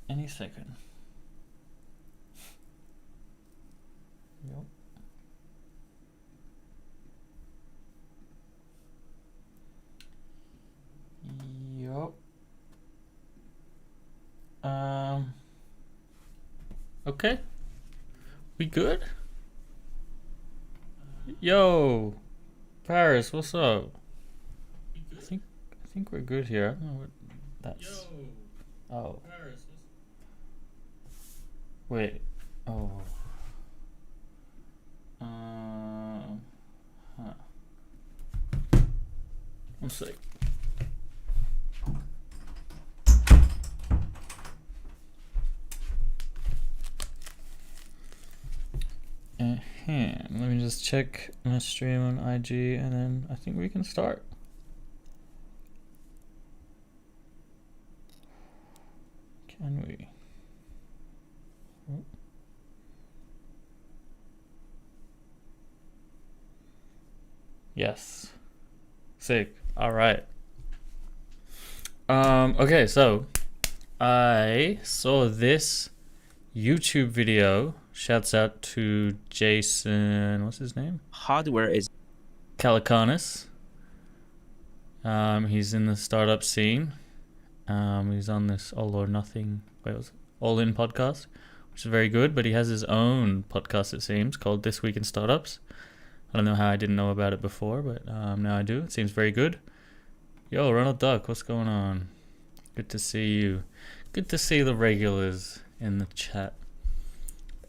any second. Yep. Yup. Okay. We good? Yo, Paris, what's up? I think we're good here. I don't know what that's. Oh. Wait. Oh. Huh. One sec. Let me just check my stream on IG and then I think we can start. Can we? Oh. Yes. Sick. All right. Okay, so I saw this YouTube video. Shouts out to Jason, what's his name? Hardware is Calicanis. He's in the startup scene. He's on this All or Nothing, All In podcast, which is very good, but he has his own podcast, it seems, called This Week in Startups. I don't know how I didn't know about it before, but now I do. It seems very good. Yo, Ronald Duck, what's going on? Good to see you. Good to see the regulars in the chat.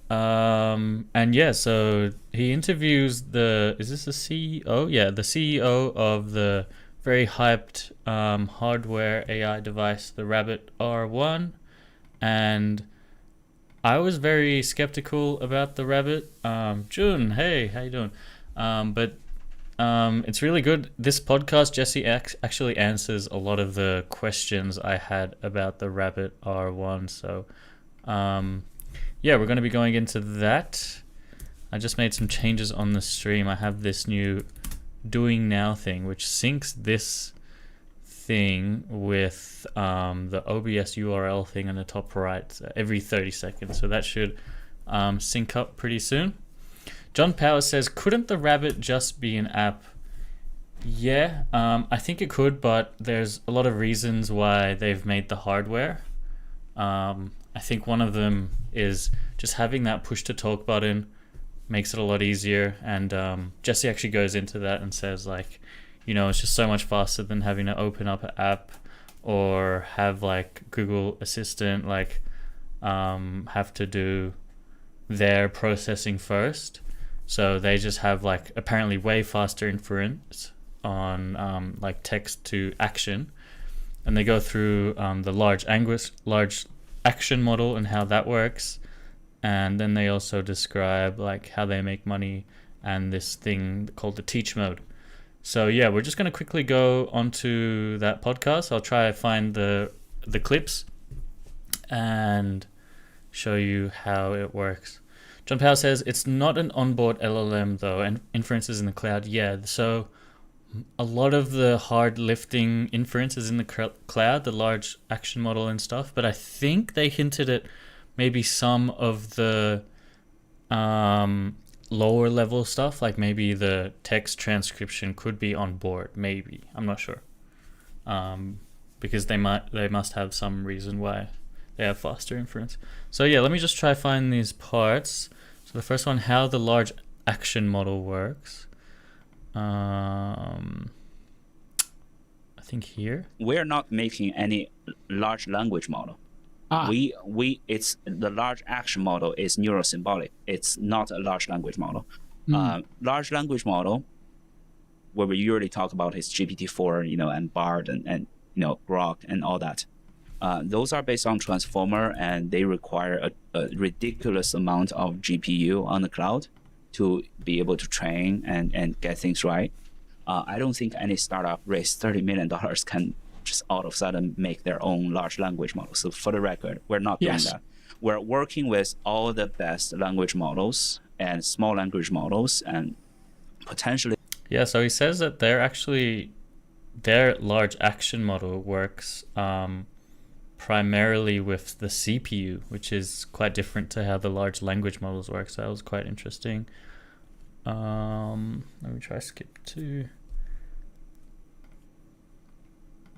And yeah, so he interviews is this the CEO? Yeah, the CEO of the very hyped hardware AI device, the Rabbit R1. And I was very skeptical about the Rabbit. June, hey, how you doing? But it's really good. This podcast, Jesse actually answers a lot of the questions I had about the Rabbit R1. So, yeah, we're going to be going into that. I just made some changes on the stream. I have this new doing now thing, which syncs this thing with the OBS URL thing on the top right every 30 seconds. So that should sync up pretty soon. John Power says, couldn't the Rabbit just be an app? Yeah, I think it could, but there's a lot of reasons why they've made the hardware. I think one of them is just having that push to talk button makes it a lot easier. And Jesse actually goes into that and says, like, you know, it's just so much faster than having to open up an app or have like Google Assistant like have to do their processing first. So they just have like apparently way faster inference on like text to action, and they go through the large action model and how that works, and then they also describe like how they make money and this thing called the teach mode. So yeah, we're just going to quickly go onto that podcast. I'll try to find the clips and show you how it works. John Powell says it's not an onboard LLM though, and inferences in the cloud. Yeah, so a lot of the hard lifting inference is in the cloud, the large action model and stuff. But I think they hinted at maybe some of the lower level stuff, like maybe the text transcription could be on board. Maybe, I'm not sure, because they must have some reason why they have faster inference. So yeah, let me just try find these parts. So the first one, how the large action model works. I think here. We're not making any large language model. It's the large action model is neurosymbolic. It's not a large language model. Large language model, what we usually talk about is GPT-4, you know, and BARD and you know, Grok and all that. Those are based on transformer, and they require a ridiculous amount of GPU on the cloud to be able to train and get things right. I don't think any startup raised $30 million can just all of a sudden make their own large language model. So for the record, we're not doing that. We're working with all the best language models and small language models and potentially. Yeah, so he says that their large action model works primarily with the CPU, which is quite different to how the large language models work. So that was quite interesting. Let me try skip 2.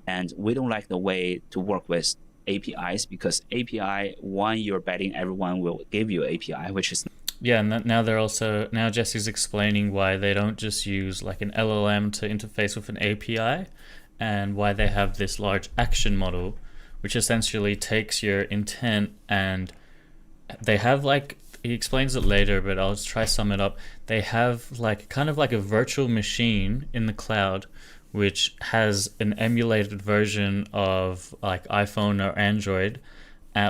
And we don't like the way to work with APIs, because API, one, you're betting everyone will give you API, which is... Yeah, and now Jesse's explaining why they don't just use like an LLM to interface with an API, and why they have this large action model, which essentially takes your intent, and they have like, he explains it later, but I'll just try to sum it up. They have like kind of like a virtual machine in the cloud, which has an emulated version of like iPhone or Android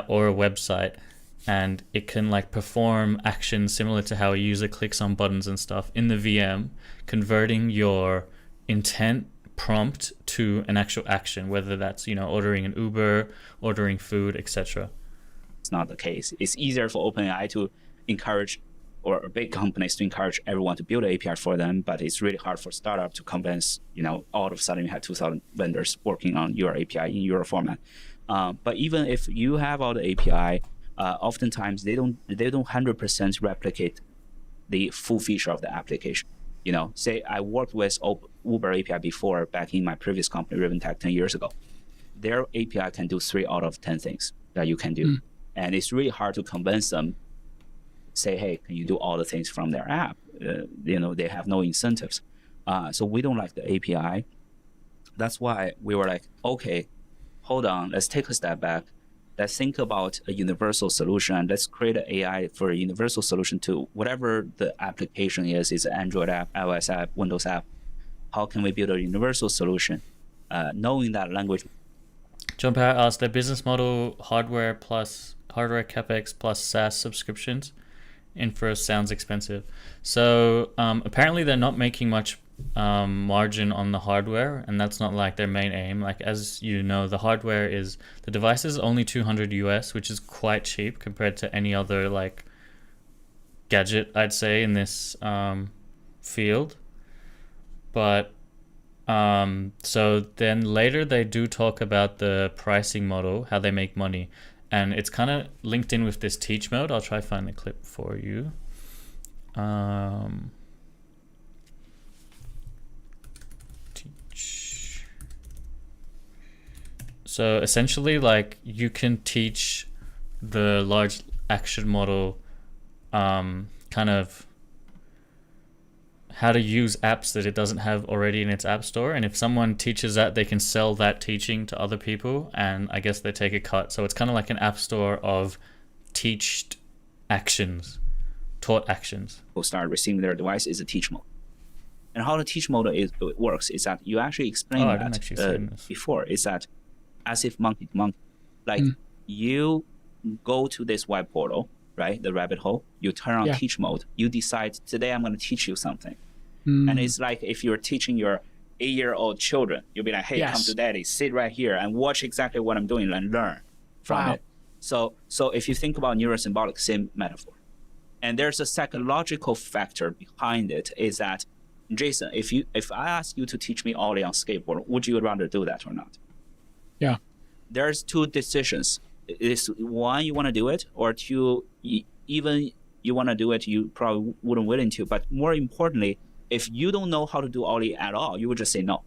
or a website, and it can like perform actions similar to how a user clicks on buttons and stuff in the VM, converting your intent prompt to an actual action, whether that's, you know, ordering an Uber, ordering food, etc. It's not the case. It's easier for OpenAI to encourage, or big companies to encourage everyone to build an API for them, but it's really hard for startup to convince, you know, all of a sudden you have 2,000 vendors working on your API in your format. But even if you have all the API, oftentimes they don't 100% replicate the full feature of the application. You know, say I worked with Uber API before, back in my previous company, Riventech, 10 years ago. Their API can do 3 out of 10 things that you can do. And it's really hard to convince them, say, hey, can you do all the things from their app? You know, they have no incentives. So we don't like the API. That's why we were like, okay, hold on, let's take a step back. Let's think about a universal solution. Let's create an AI for a universal solution to whatever the application is. It's an Android app, iOS app, Windows app. How can we build a universal solution? Knowing that language. Jump out asked, their business model, hardware capex plus SaaS subscriptions. Infra sounds expensive. So apparently they're not making much margin on the hardware, and that's not like their main aim. Like, as you know, the hardware is, the device is only $200 US, which is quite cheap compared to any other like gadget, I'd say, in this field. But so then later they do talk about the pricing model, how they make money, and it's kind of linked in with this teach mode. I'll try to find the clip for you. Teach. So essentially, like, you can teach the large action model kind of how to use apps that it doesn't have already in its app store, and if someone teaches that, they can sell that teaching to other people, and I guess they take a cut. So it's kind of like an app store of taught actions. People start receiving their device is a teach mode. And how the teach mode works is that you actually explained that before. Is that as if monkey to monkey, like you go to this web portal, right? The rabbit hole. You turn on teach mode. You decide, today I'm going to teach you something. And it's like if you're teaching your 8-year-old children, you'll be like, hey, come to daddy, sit right here and watch exactly what I'm doing and learn from it. So if you think about neurosymbolic, same metaphor. And there's a psychological factor behind it, is that, Jason, if I ask you to teach me Ollie on skateboard, would you rather do that or not? Yeah. There's 2 decisions. Is one, you want to do it, or 2, even you want to do it, you probably wouldn't willing to. But more importantly, if you don't know how to do Ollie at all, you would just say no.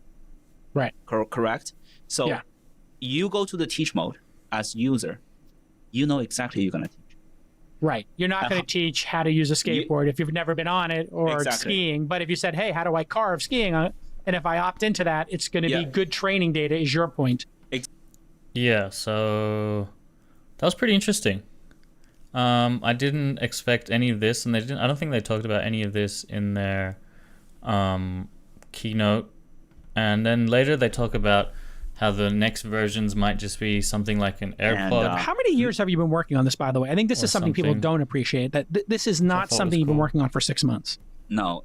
Right. Correct? So you go to the teach mode as user, you know exactly you're going to teach. Right. You're not going to teach how to use a skateboard if you've never been on it, or skiing. But if you said, hey, how do I carve skiing on it? And if I opt into that, it's going to be good training data, is your point. Yeah, so that was pretty interesting. I didn't expect any of this, and I don't think they talked about any of this in their keynote. And then later they talk about how the next versions might just be something like an AirPod. And, how many years have you been working on this, by the way? I think this is something people don't appreciate, that this is not something you've been working on for 6 months. No,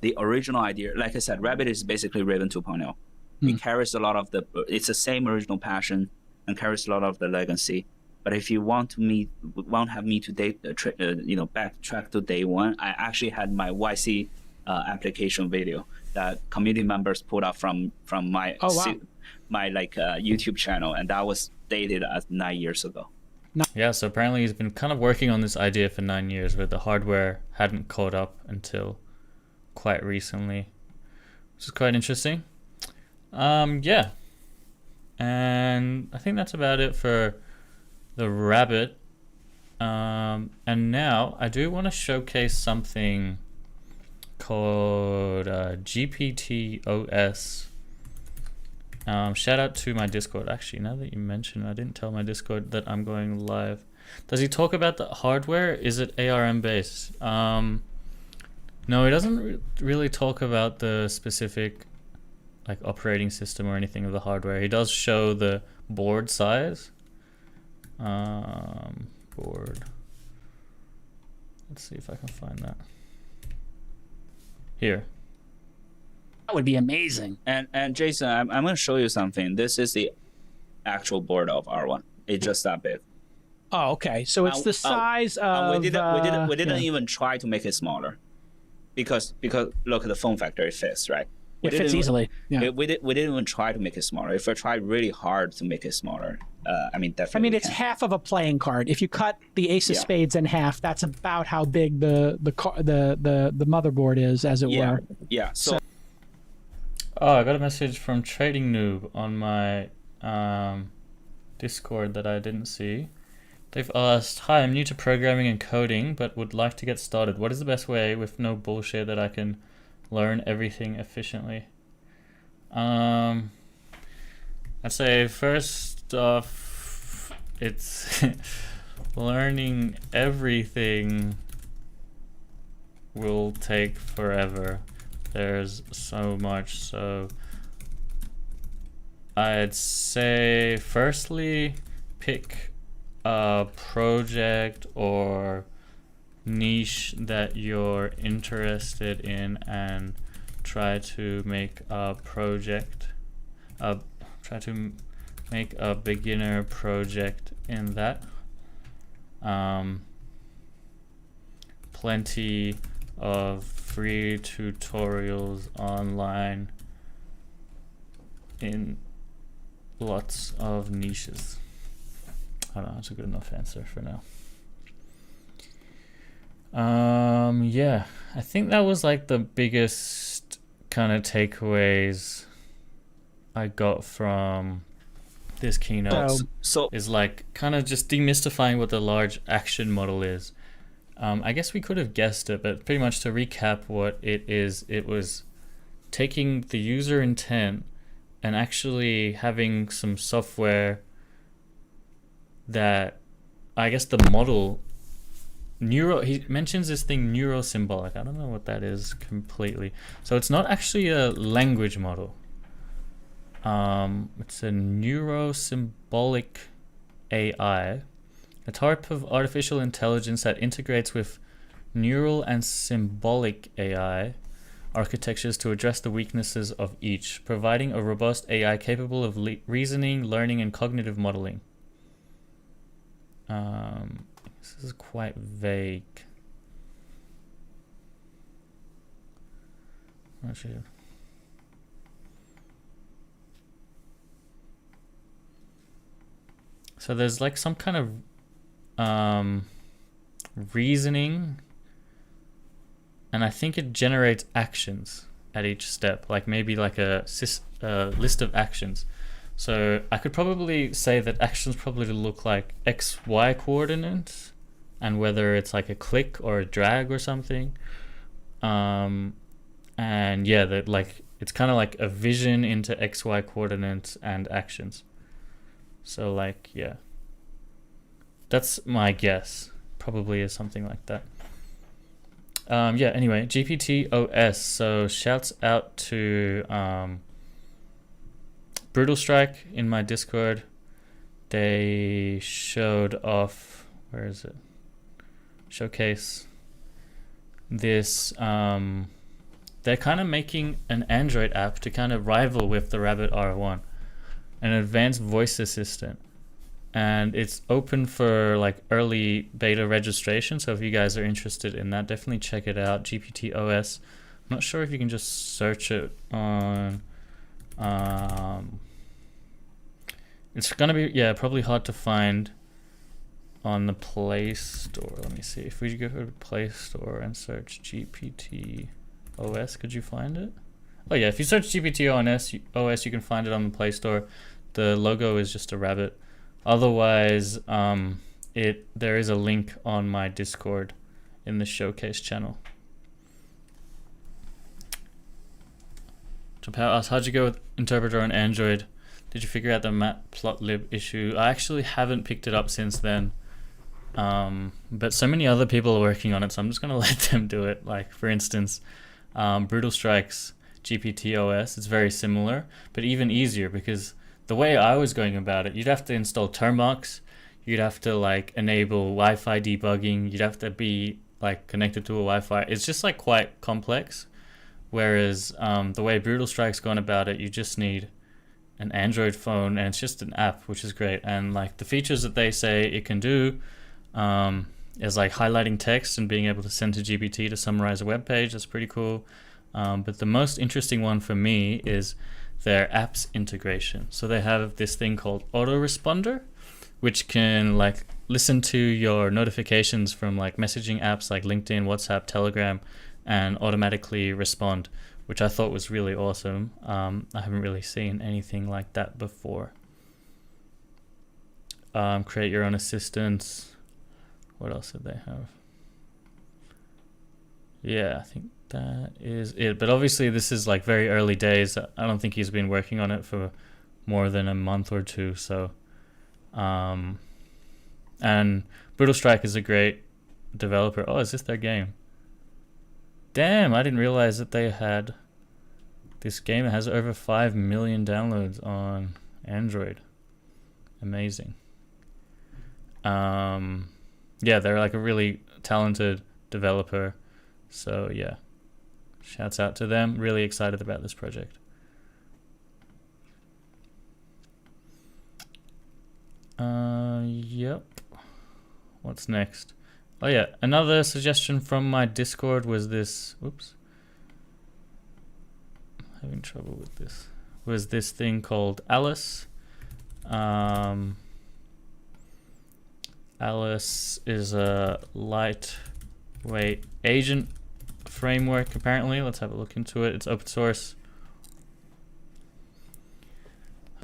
the original idea, like I said, Rabbit is basically Raven 2.0. It carries a lot of it's the same original passion and carries a lot of the legacy. But if you want have me to backtrack to day one, I actually had my YC application video that community members put up from my YouTube channel, and that was dated as 9 years ago. Yeah, so apparently he's been kind of working on this idea for 9 years, but the hardware hadn't caught up until quite recently, which is quite interesting. Yeah, and I think that's about it for the rabbit. And now I do want to showcase something called GPTOS. Shout out to my Discord. Actually, now that you mention it, I didn't tell my Discord that I'm going live. Does he talk about the hardware? Is it ARM based? No, he doesn't really talk about the specific like operating system or anything of the hardware. He does show the board size. Board. Let's see if I can find that. Here. That would be amazing. And Jason, I'm going to show you something. This is the actual board of R1. It's just that big. Oh, okay. So it's the size of. We didn't even try to make it smaller, because look at the form factor. It fits, right? It fits easily. Yeah. We didn't even try to make it smaller. If I tried really hard to make it smaller, definitely. I mean, it's half of a playing card. If you cut the ace of spades in half, that's about how big the motherboard is, as it were. Yeah. So. Oh, I got a message from Trading Noob on my Discord that I didn't see. They've asked, "Hi, I'm new to programming and coding, but would like to get started. What is the best way, with no bullshit, that I can learn everything efficiently?" I'd say first off, it's learning everything will take forever. There's so much, so I'd say firstly pick a project or niche that you're interested in and try to make a project, try to make a beginner project in that. Plenty of free tutorials online in lots of niches. I don't know, that's a good enough answer for now. Yeah, I think that was like the biggest kind of takeaways I got from this keynote. So is like kind of just demystifying what the large action model is. I guess we could have guessed it, but pretty much to recap what it is, it was taking the user intent and actually having some software that, I guess the model, he mentions this thing neurosymbolic. I don't know what that is completely. So it's not actually a language model. It's a neurosymbolic AI, a type of artificial intelligence that integrates with neural and symbolic AI architectures to address the weaknesses of each, providing a robust AI capable of reasoning, learning, and cognitive modeling. This is quite vague. Actually, so there's like some kind of reasoning, and I think it generates actions at each step, like maybe like a list of actions. So I could probably say that actions probably look like XY coordinates, and whether it's like a click or a drag or something. And yeah, that like it's kind of like a vision into XY coordinates and actions. So like, yeah, that's my guess. Probably is something like that. Yeah, anyway, GPTOS. So shouts out to Brutal Strike in my Discord. They showed off, where is it? Showcase this. They're kind of making an Android app to kind of rival with the Rabbit R1, an advanced voice assistant. And it's open for like early beta registration. So if you guys are interested in that, definitely check it out. GPTOS. I'm not sure if you can just search it on It's gonna be, yeah, probably hard to find on the Play Store. Let me see. If we go to Play Store and search GPTOS, could you find it? Oh yeah, if you search GPTOS, you can find it on the Play Store. The logo is just a rabbit. Otherwise, there is a link on my Discord in the showcase channel. Japan asks, how'd you go with interpreter on Android? Did you figure out the matplotlib issue? I actually haven't picked it up since then. But so many other people are working on it, so I'm just gonna let them do it. Like for instance, Brutal Strike's GPTOS, it's very similar, but even easier, because the way I was going about it, you'd have to install Termux, you'd have to like enable Wi-Fi debugging, you'd have to be like connected to a Wi-Fi. It's just like quite complex. Whereas the way Brutal Strike's gone about it, you just need an Android phone and it's just an app, which is great. And like the features that they say it can do is like highlighting text and being able to send to GPT to summarize a web page. That's pretty cool. But the most interesting one for me is their apps integration. So they have this thing called autoresponder, which can like listen to your notifications from like messaging apps like LinkedIn, WhatsApp, Telegram, and automatically respond, which I thought was really awesome. I haven't really seen anything like that before. Create your own assistants. What else did they have? Yeah, I think that is it. But obviously this is like very early days. I don't think he's been working on it for more than a month or two. So, and Brutal Strike is a great developer. Oh, is this their game? Damn, I didn't realize that they had this game. It has over 5 million downloads on Android. Amazing. Yeah, they're like a really talented developer. So yeah, shouts out to them. Really excited about this project. Yep. What's next? Oh yeah, another suggestion from my Discord was this, oops, I'm having trouble with this, was this thing called Allice. Allice is a lightweight agent framework, apparently. Let's have a look into it. It's open source.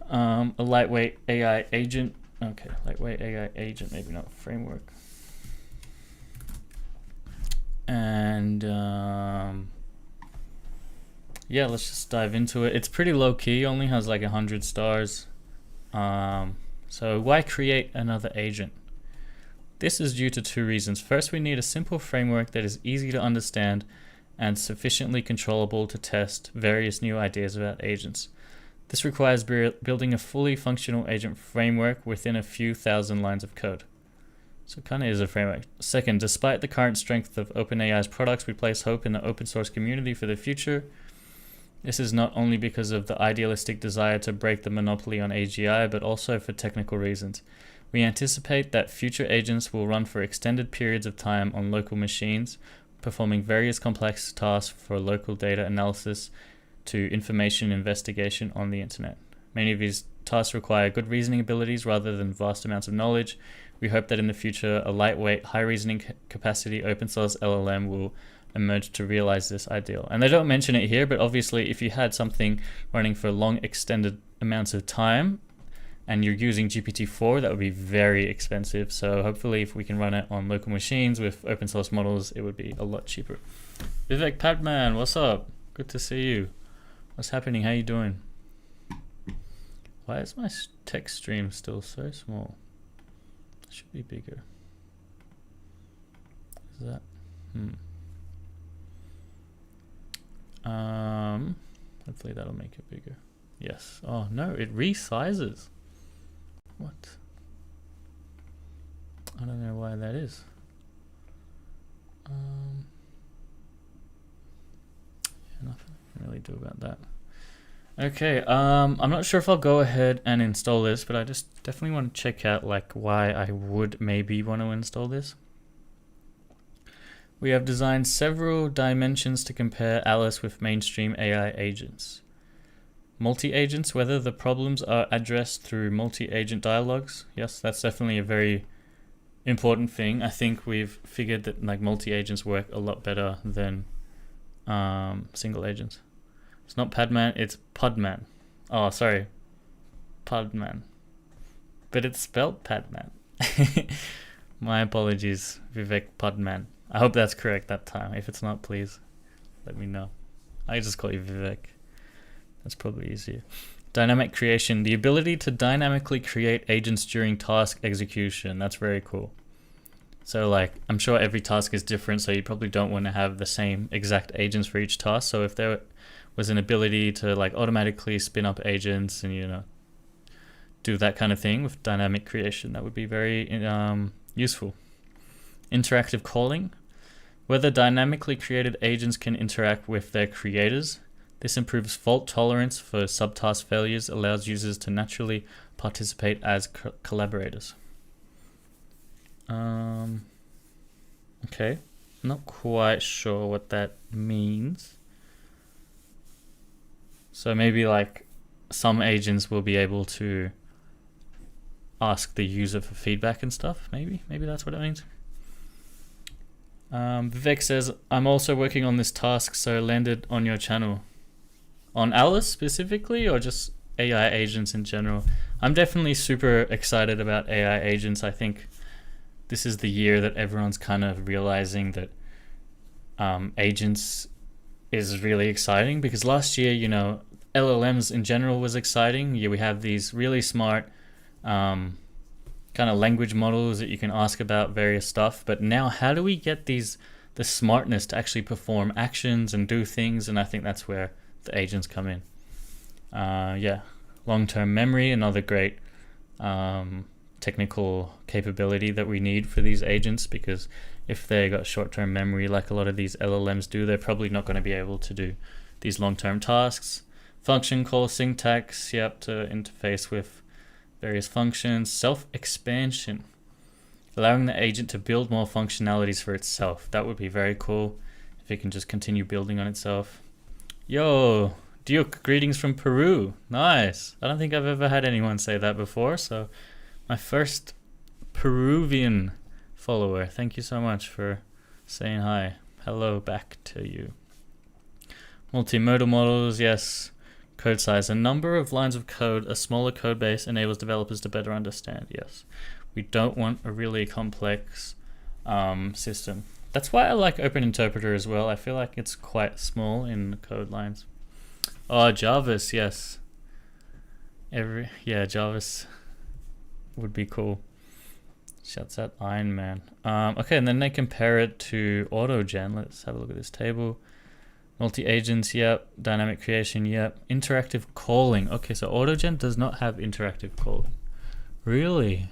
A lightweight AI agent. Okay, lightweight AI agent, maybe not framework. And yeah, let's just dive into it. It's pretty low key, only has like 100 stars. So why create another agent? This is due to two reasons. First, we need a simple framework that is easy to understand and sufficiently controllable to test various new ideas about agents. This requires building a fully functional agent framework within a few thousand lines of code. So it kind of is a framework. Second, despite the current strength of OpenAI's products, we place hope in the open source community for the future. This is not only because of the idealistic desire to break the monopoly on AGI, but also for technical reasons. We anticipate that future agents will run for extended periods of time on local machines, performing various complex tasks for local data analysis to information investigation on the internet. Many of these tasks require good reasoning abilities rather than vast amounts of knowledge. We hope that in the future, a lightweight, high reasoning capacity open source LLM will emerge to realize this ideal. And they don't mention it here, but obviously if you had something running for long extended amounts of time and you're using GPT-4, that would be very expensive. So hopefully if we can run it on local machines with open source models, it would be a lot cheaper. Vivek Padman, what's up? Good to see you. What's happening? How you doing? Why is my text stream still so small? It should be bigger. Is that? Hopefully that'll make it bigger. Yes. Oh no, it resizes. What? I don't know why that is. Yeah, nothing I can really do about that. Okay, I'm not sure if I'll go ahead and install this, but I just definitely want to check out like why I would maybe want to install this. We have designed several dimensions to compare Allice with mainstream AI agents. multi-agents, whether the problems are addressed through multi-agent dialogues. Yes, that's definitely a very important thing. I think we've figured that like multi-agents work a lot better than single agents. It's not Padman, it's Podman. Oh, sorry, Podman, but it's spelled Padman. My apologies, Vivek Podman. I hope that's correct that time. If it's not, please let me know. I just call you Vivek. That's probably easier. Dynamic creation, the ability to dynamically create agents during task execution. That's very cool. So like, I'm sure every task is different, so you probably don't want to have the same exact agents for each task. So if there was an ability to like automatically spin up agents and, you know, do that kind of thing with dynamic creation, that would be very useful. Interactive calling, whether dynamically created agents can interact with their creators. This improves fault tolerance for subtask failures, allows users to naturally participate as collaborators. Okay, not quite sure what that means. So maybe like some agents will be able to ask the user for feedback and stuff. Maybe that's what it means. Vivek says, I'm also working on this task, so landed on your channel. On Allice specifically, or just AI agents in general? I'm definitely super excited about AI agents. I think this is the year that everyone's kind of realizing that agents is really exciting, because last year, you know, LLMs in general was exciting. Yeah, we have these really smart kind of language models that you can ask about various stuff, but now how do we get the smartness to actually perform actions and do things? And I think that's where the agents come in. Yeah, long-term memory, another great technical capability that we need for these agents, because if they got short-term memory like a lot of these LLMs do, they're probably not going to be able to do these long-term tasks. Function call syntax, yep, to interface with various functions. Self-expansion, allowing the agent to build more functionalities for itself. That would be very cool if it can just continue building on itself. Yo, Duke, greetings from Peru. Nice. I don't think I've ever had anyone say that before, so my first Peruvian follower. Thank you so much for saying hi. Hello back to you. Multimodal models, yes. Code size. A number of lines of code, a smaller code base enables developers to better understand. Yes. We don't want a really complex system. That's why I like Open Interpreter as well. I feel like it's quite small in the code lines. Oh, Jarvis, yes. Jarvis would be cool. Shouts out Iron Man. Okay, and then they compare it to AutoGen. Let's have a look at this table. Multi-agents, yep. Dynamic creation, yep. Interactive calling. Okay, so AutoGen does not have interactive calling. Really?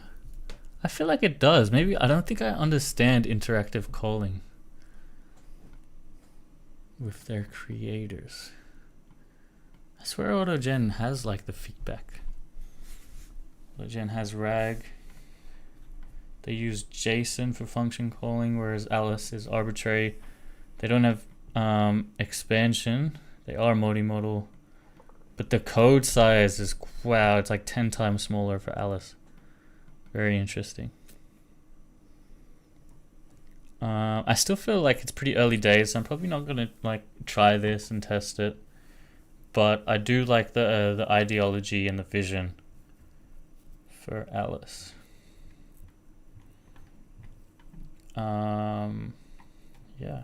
I feel like it does. Maybe I don't think I understand interactive calling with their creators. I swear AutoGen has like the feedback. AutoGen has RAG. They use JSON for function calling, whereas Allice is arbitrary. They don't have expansion. They are multimodal, but the code size is, wow, it's like 10 times smaller for Allice. Very interesting. I still feel like it's pretty early days, so I'm probably not gonna like try this and test it, but I do like the ideology and the vision for Allice. Yeah.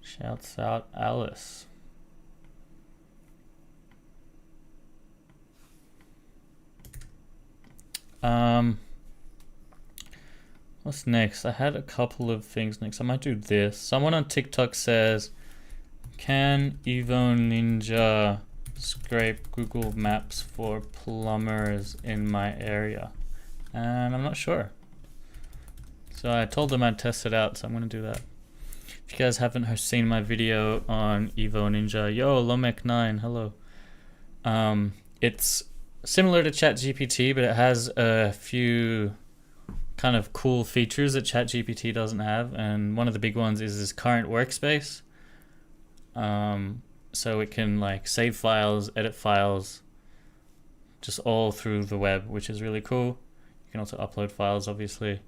Shouts out Allice. What's next? I had a couple of things next. I might do this. Someone on TikTok says, can Evo Ninja scrape Google Maps for plumbers in my area? And I'm not sure. So I told them I'd test it out, so I'm gonna do that. If you guys haven't seen my video on Evo Ninja, yo, Lomek9, hello. It's similar to ChatGPT, but it has a few kind of cool features that ChatGPT doesn't have, and one of the big ones is this current workspace. So it can like save files, edit files, just all through the web, which is really cool. You can also upload files, obviously.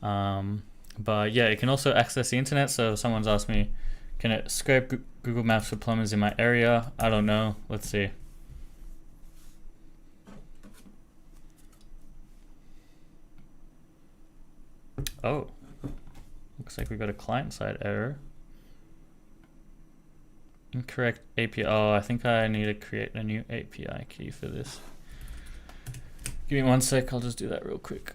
But yeah, it can also access the internet. So someone's asked me, can it scrape Google Maps for plumbers in my area? I don't know. Let's see. Oh, looks like we got a client-side error. Incorrect API. Oh, I think I need to create a new API key for this. Give me 1 sec. I'll just do that real quick.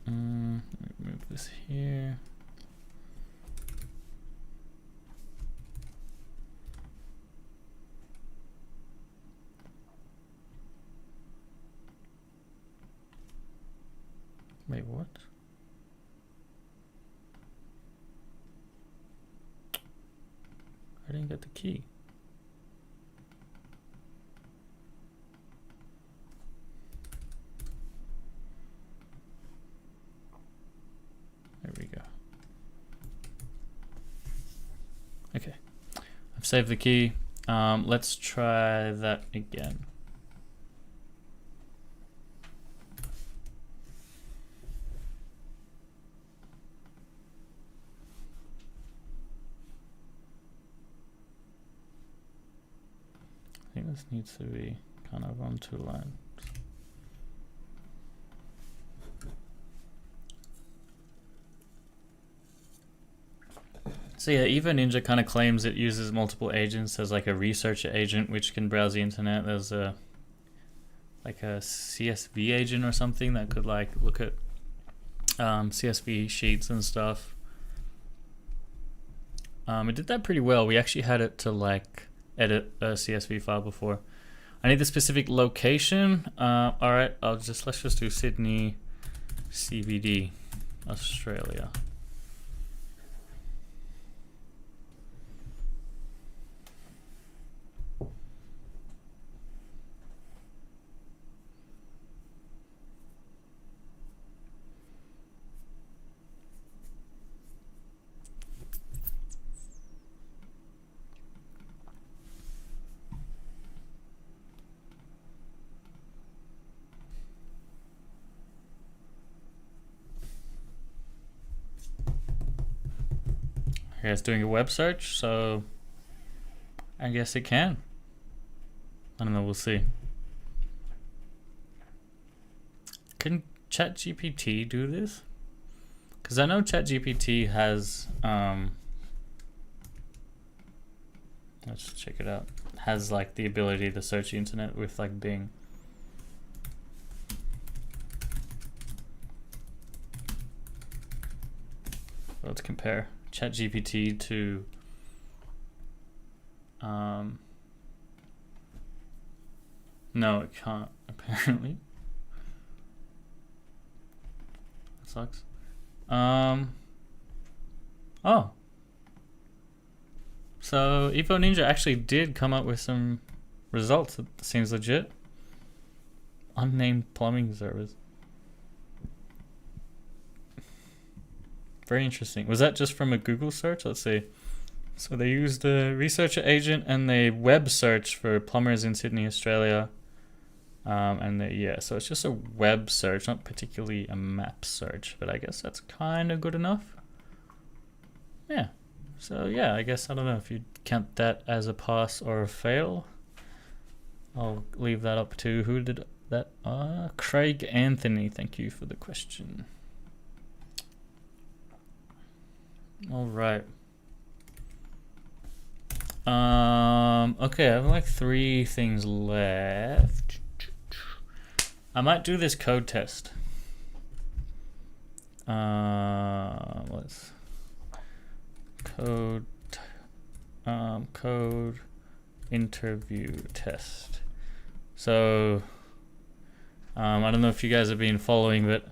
Move this here. Wait, what? I didn't get the key. There we go. Okay, I've saved the key. Let's try that again. I think this needs to be kind of on 2 lines. So yeah, Evo Ninja kind of claims it uses multiple agents as like a researcher agent which can browse the internet. There's a like a CSV agent or something that could like look at CSV sheets and stuff. It did that pretty well. We actually had it to like edit a CSV file before. I need the specific location. All right, let's just do Sydney CBD, Australia. Here it's doing a web search, so I guess it can. I don't know, we'll see. Can ChatGPT do this? Because I know ChatGPT has, let's check it out, has like the ability to search the internet with like Bing. Let's compare ChatGPT to no, it can't apparently. That sucks. Oh, so Evo Ninja actually did come up with some results that seems legit. Unnamed plumbing service. Very interesting. Was that just from a Google search? Let's see. So they used a researcher agent and they web search for plumbers in Sydney, Australia. And yeah, so it's just a web search, not particularly a map search, but I guess that's kind of good enough. Yeah. So yeah, I guess, I don't know if you count that as a pass or a fail. I'll leave that up to who did that. Craig Anthony, thank you for the question. All right. Okay, I have like 3 things left. I might do this code test. Let's code interview test. So I don't know if you guys have been following, but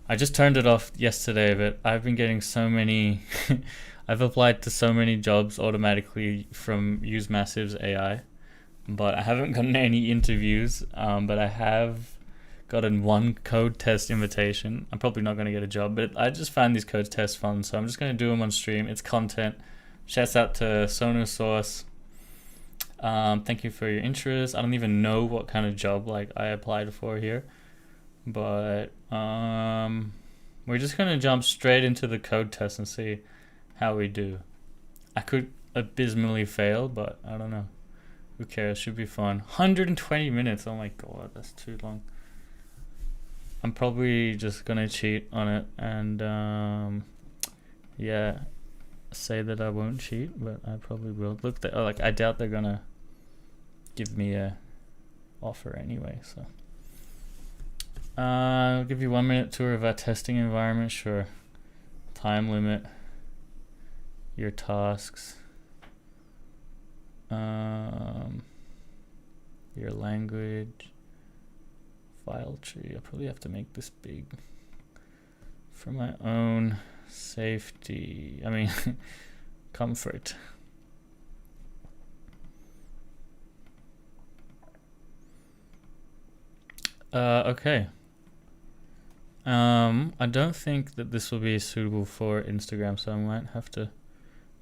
I just turned it off yesterday, but I've been getting so many I've applied to so many jobs automatically from Use Massive's AI, but I haven't gotten any interviews. But I have gotten one code test invitation. I'm probably not going to get a job, but I just find these code tests fun, so I'm just going to do them on stream. It's content. Shouts out to Sonu Source. Thank you for your interest. I don't even know what kind of job like I applied for here, but we're just going to jump straight into the code test and see how we do. I could abysmally fail, but I don't know. Who cares? Should be fun. 120 minutes. Oh my god, that's too long. I'm probably just gonna cheat on it and yeah, say that I won't cheat, but I probably will. Look, like I doubt they're gonna give me a offer anyway. So I'll give you 1 minute tour of our testing environment. Sure. Time limit. Your tasks. Your language. File tree. I probably have to make this big for my own safety. I mean, comfort. Okay. I don't think that this will be suitable for Instagram, so I might have to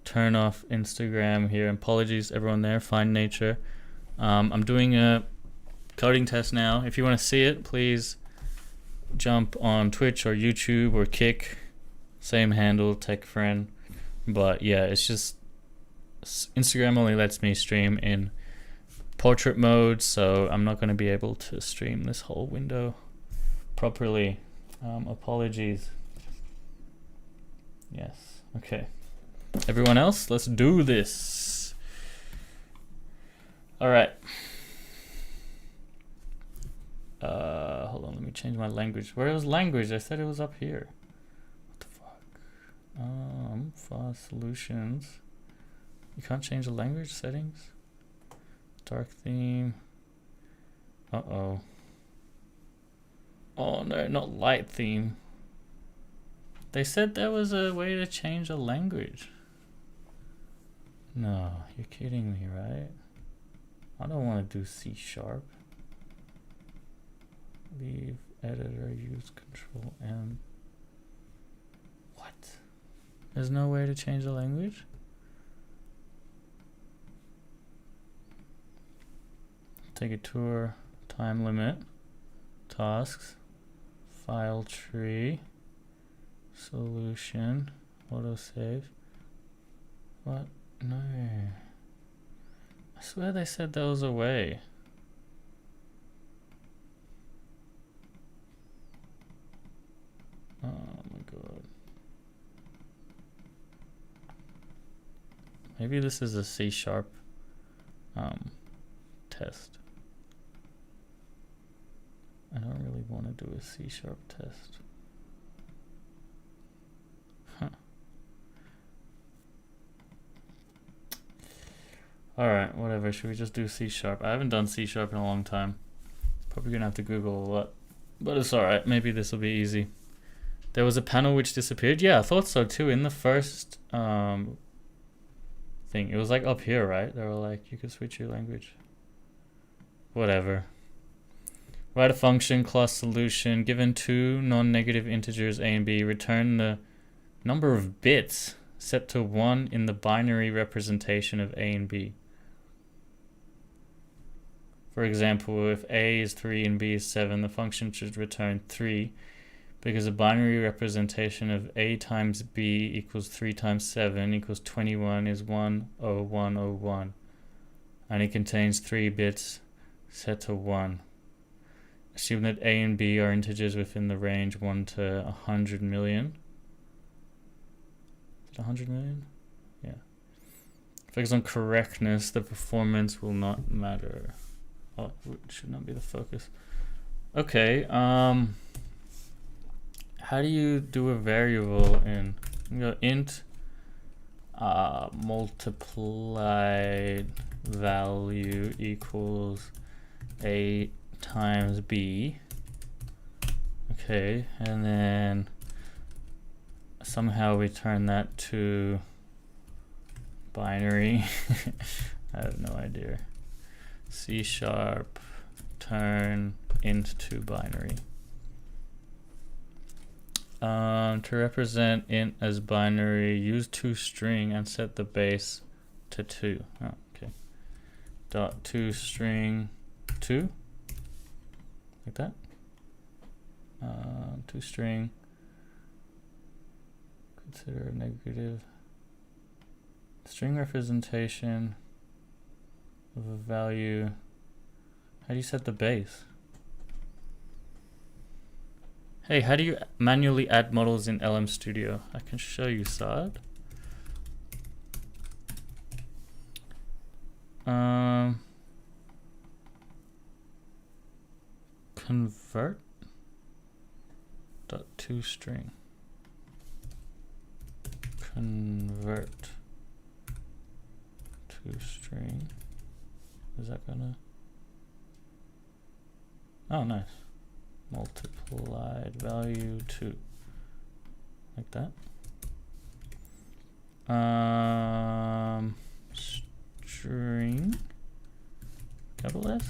turn off Instagram here. Apologies everyone there. Find nature. I'm doing a coding test now. If you want to see it, please jump on Twitch or YouTube or Kick. Same handle, tech friend. But yeah, it's just Instagram only lets me stream in portrait mode, so I'm not going to be able to stream this whole window properly. Apologies. Yes. Okay. Everyone else, let's do this. All right. Hold on, let me change my language. Where was language? I said it was up here. What the fuck? File solutions. You can't change the language settings. Dark theme. Uh-oh. Oh no, not light theme. They said there was a way to change a language. No, you're kidding me, right? I don't want to do C#. Leave editor, use Control M. What? There's no way to change the language? Take a tour, time limit, tasks, file tree, solution, autosave. What? No. I swear they said there was a way. Oh my god. Maybe this is a C# test. I don't really want to do a C# test. Huh. Alright, whatever. Should we just do C#? I haven't done C# in a long time. Probably gonna have to Google a lot. But it's alright. Maybe this will be easy. There was a panel which disappeared. Yeah, I thought so too. In the first thing, it was like up here, right? They were like, you could switch your language. Whatever. Write a function, class solution, given two non-negative integers a and b, return the number of bits set to 1 in the binary representation of a and b. For example, if a is 3 and b is 7, the function should return 3, because a binary representation of a times b equals 3 times 7 equals 21 is 10101, and it contains 3 bits set to 1. Assume that a and b are integers within the range 1 to 100 million. Is it 100 million? Yeah. Focus on correctness. The performance will not matter. Oh, it should not be the focus. Okay. How do you do a variable in? You go int multiplied value equals a times b. Okay, and then somehow we turn that to binary. I have no idea. C# turn int to binary. To represent int as binary, use toString and set the base to 2. Oh, okay. Dot toString 2, like that. ToString, consider negative string representation of a value. How do you set the base? Hey, how do you manually add models in LM Studio? I can show you, Saad. Convert dot toString. Convert toString. Is that gonna? Oh, nice. Multiplied value 2, like that. String capital S.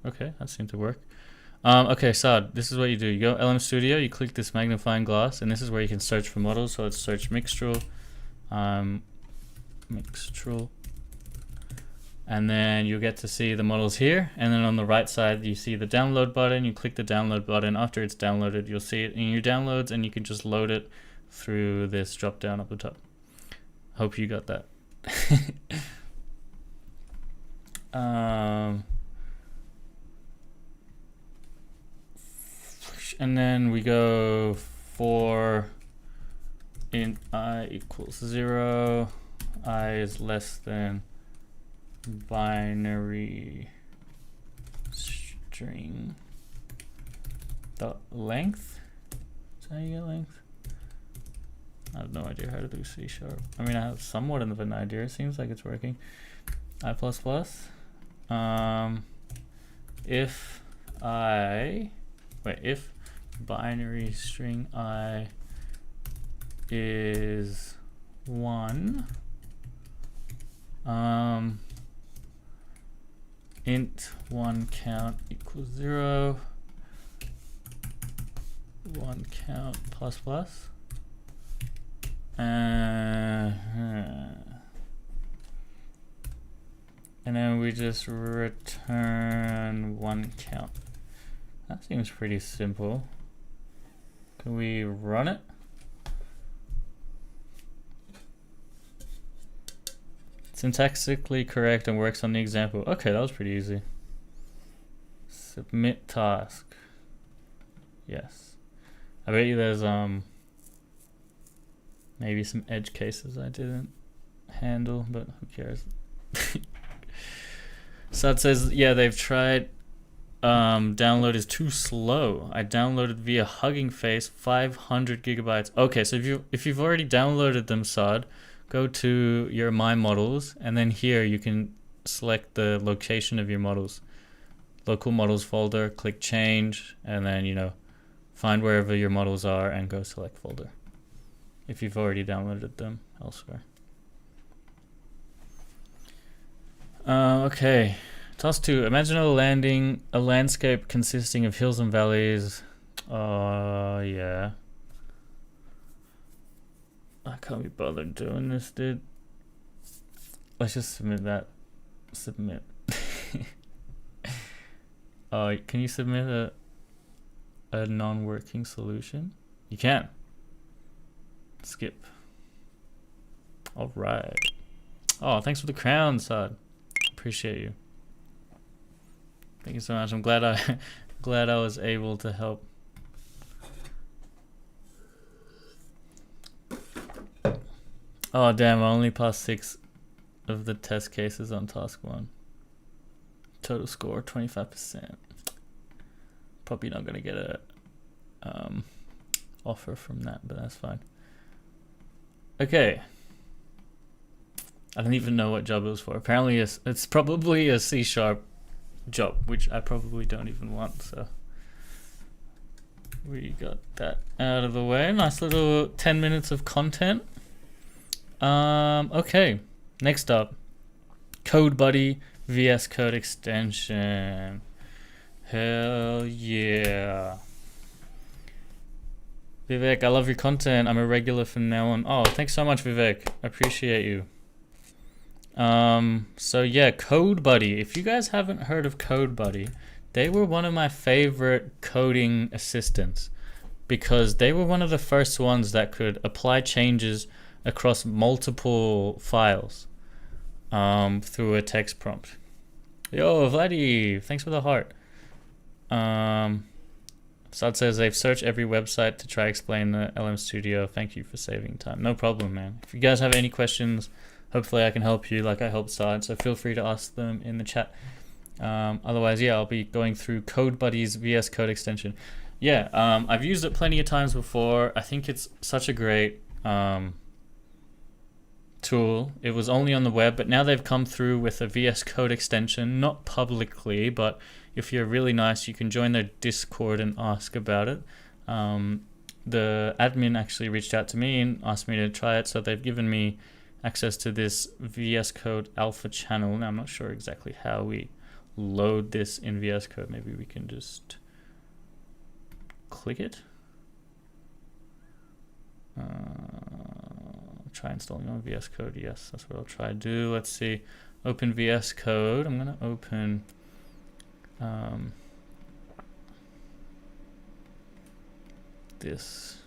Okay, that seemed to work. Okay, Saad, this is what you do. You go LM Studio, you click this magnifying glass, and this is where you can search for models. So let's search Mixtral. Mixtral. And then you'll get to see the models here. And then on the right side, you see the download button. You click the download button. After it's downloaded, you'll see it in your downloads, and you can just load it through this drop down up the top. Hope you got that. And then we go for int I equals 0. I is less than binary string dot length. Is that how you get length? I have no idea how to do C#. I mean, I have somewhat of an idea. It seems like it's working. I++. If binary string I is 1, int 1 count equals 0, 1 count plus plus, and then we just return 1 count. That seems pretty simple. Can we run it? Syntactically correct and works on the example. Okay, that was pretty easy. Submit task. Yes. I bet you there's maybe some edge cases I didn't handle, but who cares? So it says, yeah, they've tried. Download is too slow. I downloaded via Hugging Face 500 gigabytes. Okay, so if you've already downloaded them, Saad, go to your My Models, and then here you can select the location of your models. Local models folder, click change, and then find wherever your models are and go select folder. If you've already downloaded them elsewhere. Okay. Task 2. Imagine a landscape consisting of hills and valleys. Yeah. I can't be bothered doing this, dude. Let's just submit that. Submit. Can you submit a non-working solution? You can. Skip. All right. Oh, thanks for the crown, Saad. Appreciate you. Thank you so much. I'm glad I was able to help. Oh damn, I only passed 6 of the test cases on task 1. Total score 25%. Probably not gonna get a offer from that, but that's fine. Okay. I don't even know what job it was for. Apparently it's probably a C# job, which I probably don't even want, so we got that out of the way. Nice little 10 minutes of content. Okay. Next up, CodeBuddy VS Code extension. Hell yeah. Vivek, I love your content. I'm a regular from now on. Oh, thanks so much, Vivek. I appreciate you. So yeah, CodeBuddy. If you guys haven't heard of CodeBuddy, they were one of my favorite coding assistants because they were one of the first ones that could apply changes across multiple files through a text prompt. Yo, Vladdy, thanks for the heart. Sad says they've searched every website to try explain the LM Studio. Thank you for saving time. No problem, man. If you guys have any questions, hopefully I can help you like I helped Sad, so feel free to ask them in the chat. Otherwise, yeah, I'll be going through CodeBuddy's VS Code extension. Yeah, I've used it plenty of times before. I think it's such a great tool. It was only on the web, but now they've come through with a VS Code extension, not publicly, but if you're really nice, you can join their Discord and ask about it. The admin actually reached out to me and asked me to try it, so they've given me access to this VS Code alpha channel. Now, I'm not sure exactly how we load this in VS Code. Maybe we can just click it. Try installing on VS Code. Yes, that's what I'll try to do. Let's see. Open VS Code. I'm going to open this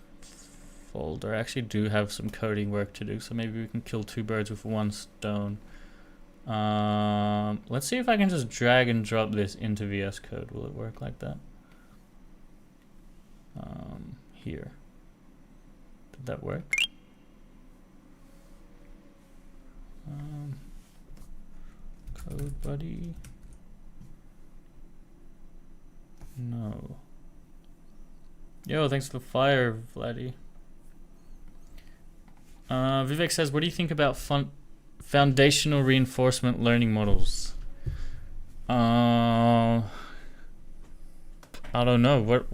folder. I actually do have some coding work to do, so maybe we can kill two birds with one stone. Let's see if I can just drag and drop this into VS Code. Will it work like that? Here. Did that work? CodeBuddy. No. Yo, thanks for the fire, Vladdy. Vivek says, what do you think about foundational reinforcement learning models? I don't know.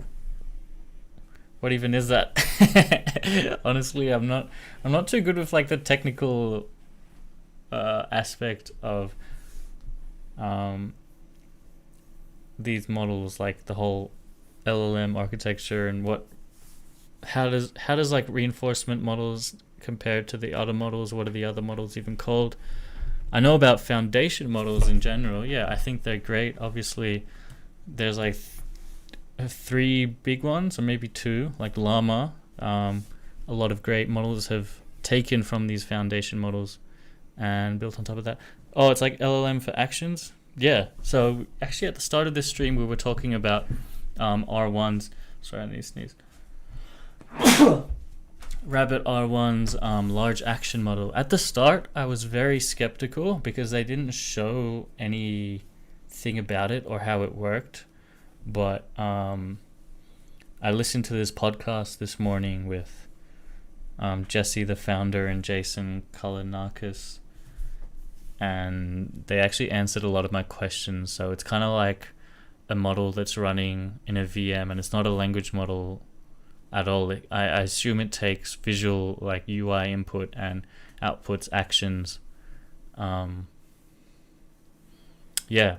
What even is that? Honestly, I'm not too good with like the technical aspect of these models, like the whole LLM architecture and how does like reinforcement models compare to the other models? What are the other models even called? I know about foundation models in general. Yeah, I think they're great. Obviously, there's like three big ones, or maybe two, like Llama. A lot of great models have taken from these foundation models and built on top of that. Oh, it's like LLM for actions. Yeah. So actually, at the start of this stream, we were talking about R1's. Sorry, I need to sneeze. Rabbit R1's large action model. At the start, I was very skeptical because they didn't show anything about it or how it worked. But I listened to this podcast this morning with Jesse, the founder, and Jason Kalinakis, and they actually answered a lot of my questions. So it's kind of like a model that's running in a VM, and it's not a language model at all. I assume it takes visual like UI input and outputs actions. Yeah.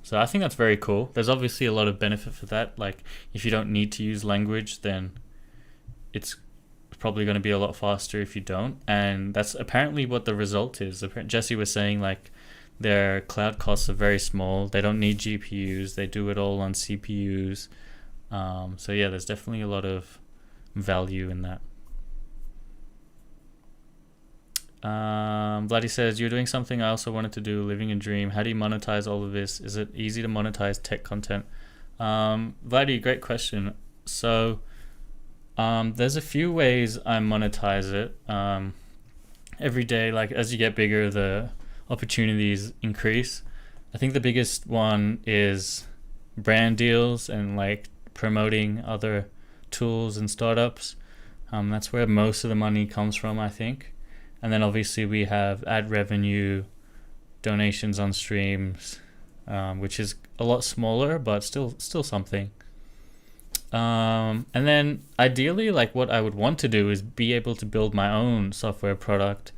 So I think that's very cool. There's obviously a lot of benefit for that. Like if you don't need to use language, then it's probably going to be a lot faster if you don't. And that's apparently what the result is. Jesse was saying like their cloud costs are very small. They don't need GPUs. They do it all on CPUs. So yeah, there's definitely a lot of value in that. Vladdy says, you're doing something I also wanted to do, living a dream. How do you monetize all of this? Is it easy to monetize tech content? Vladdy, great question. So there's a few ways I monetize it. Every day, like as you get bigger, the opportunities increase. I think the biggest one is brand deals and like promoting other tools and startups. That's where most of the money comes from, I think. And then obviously we have ad revenue, donations on streams, which is a lot smaller, but still something. And then ideally, like what I would want to do is be able to build my own software product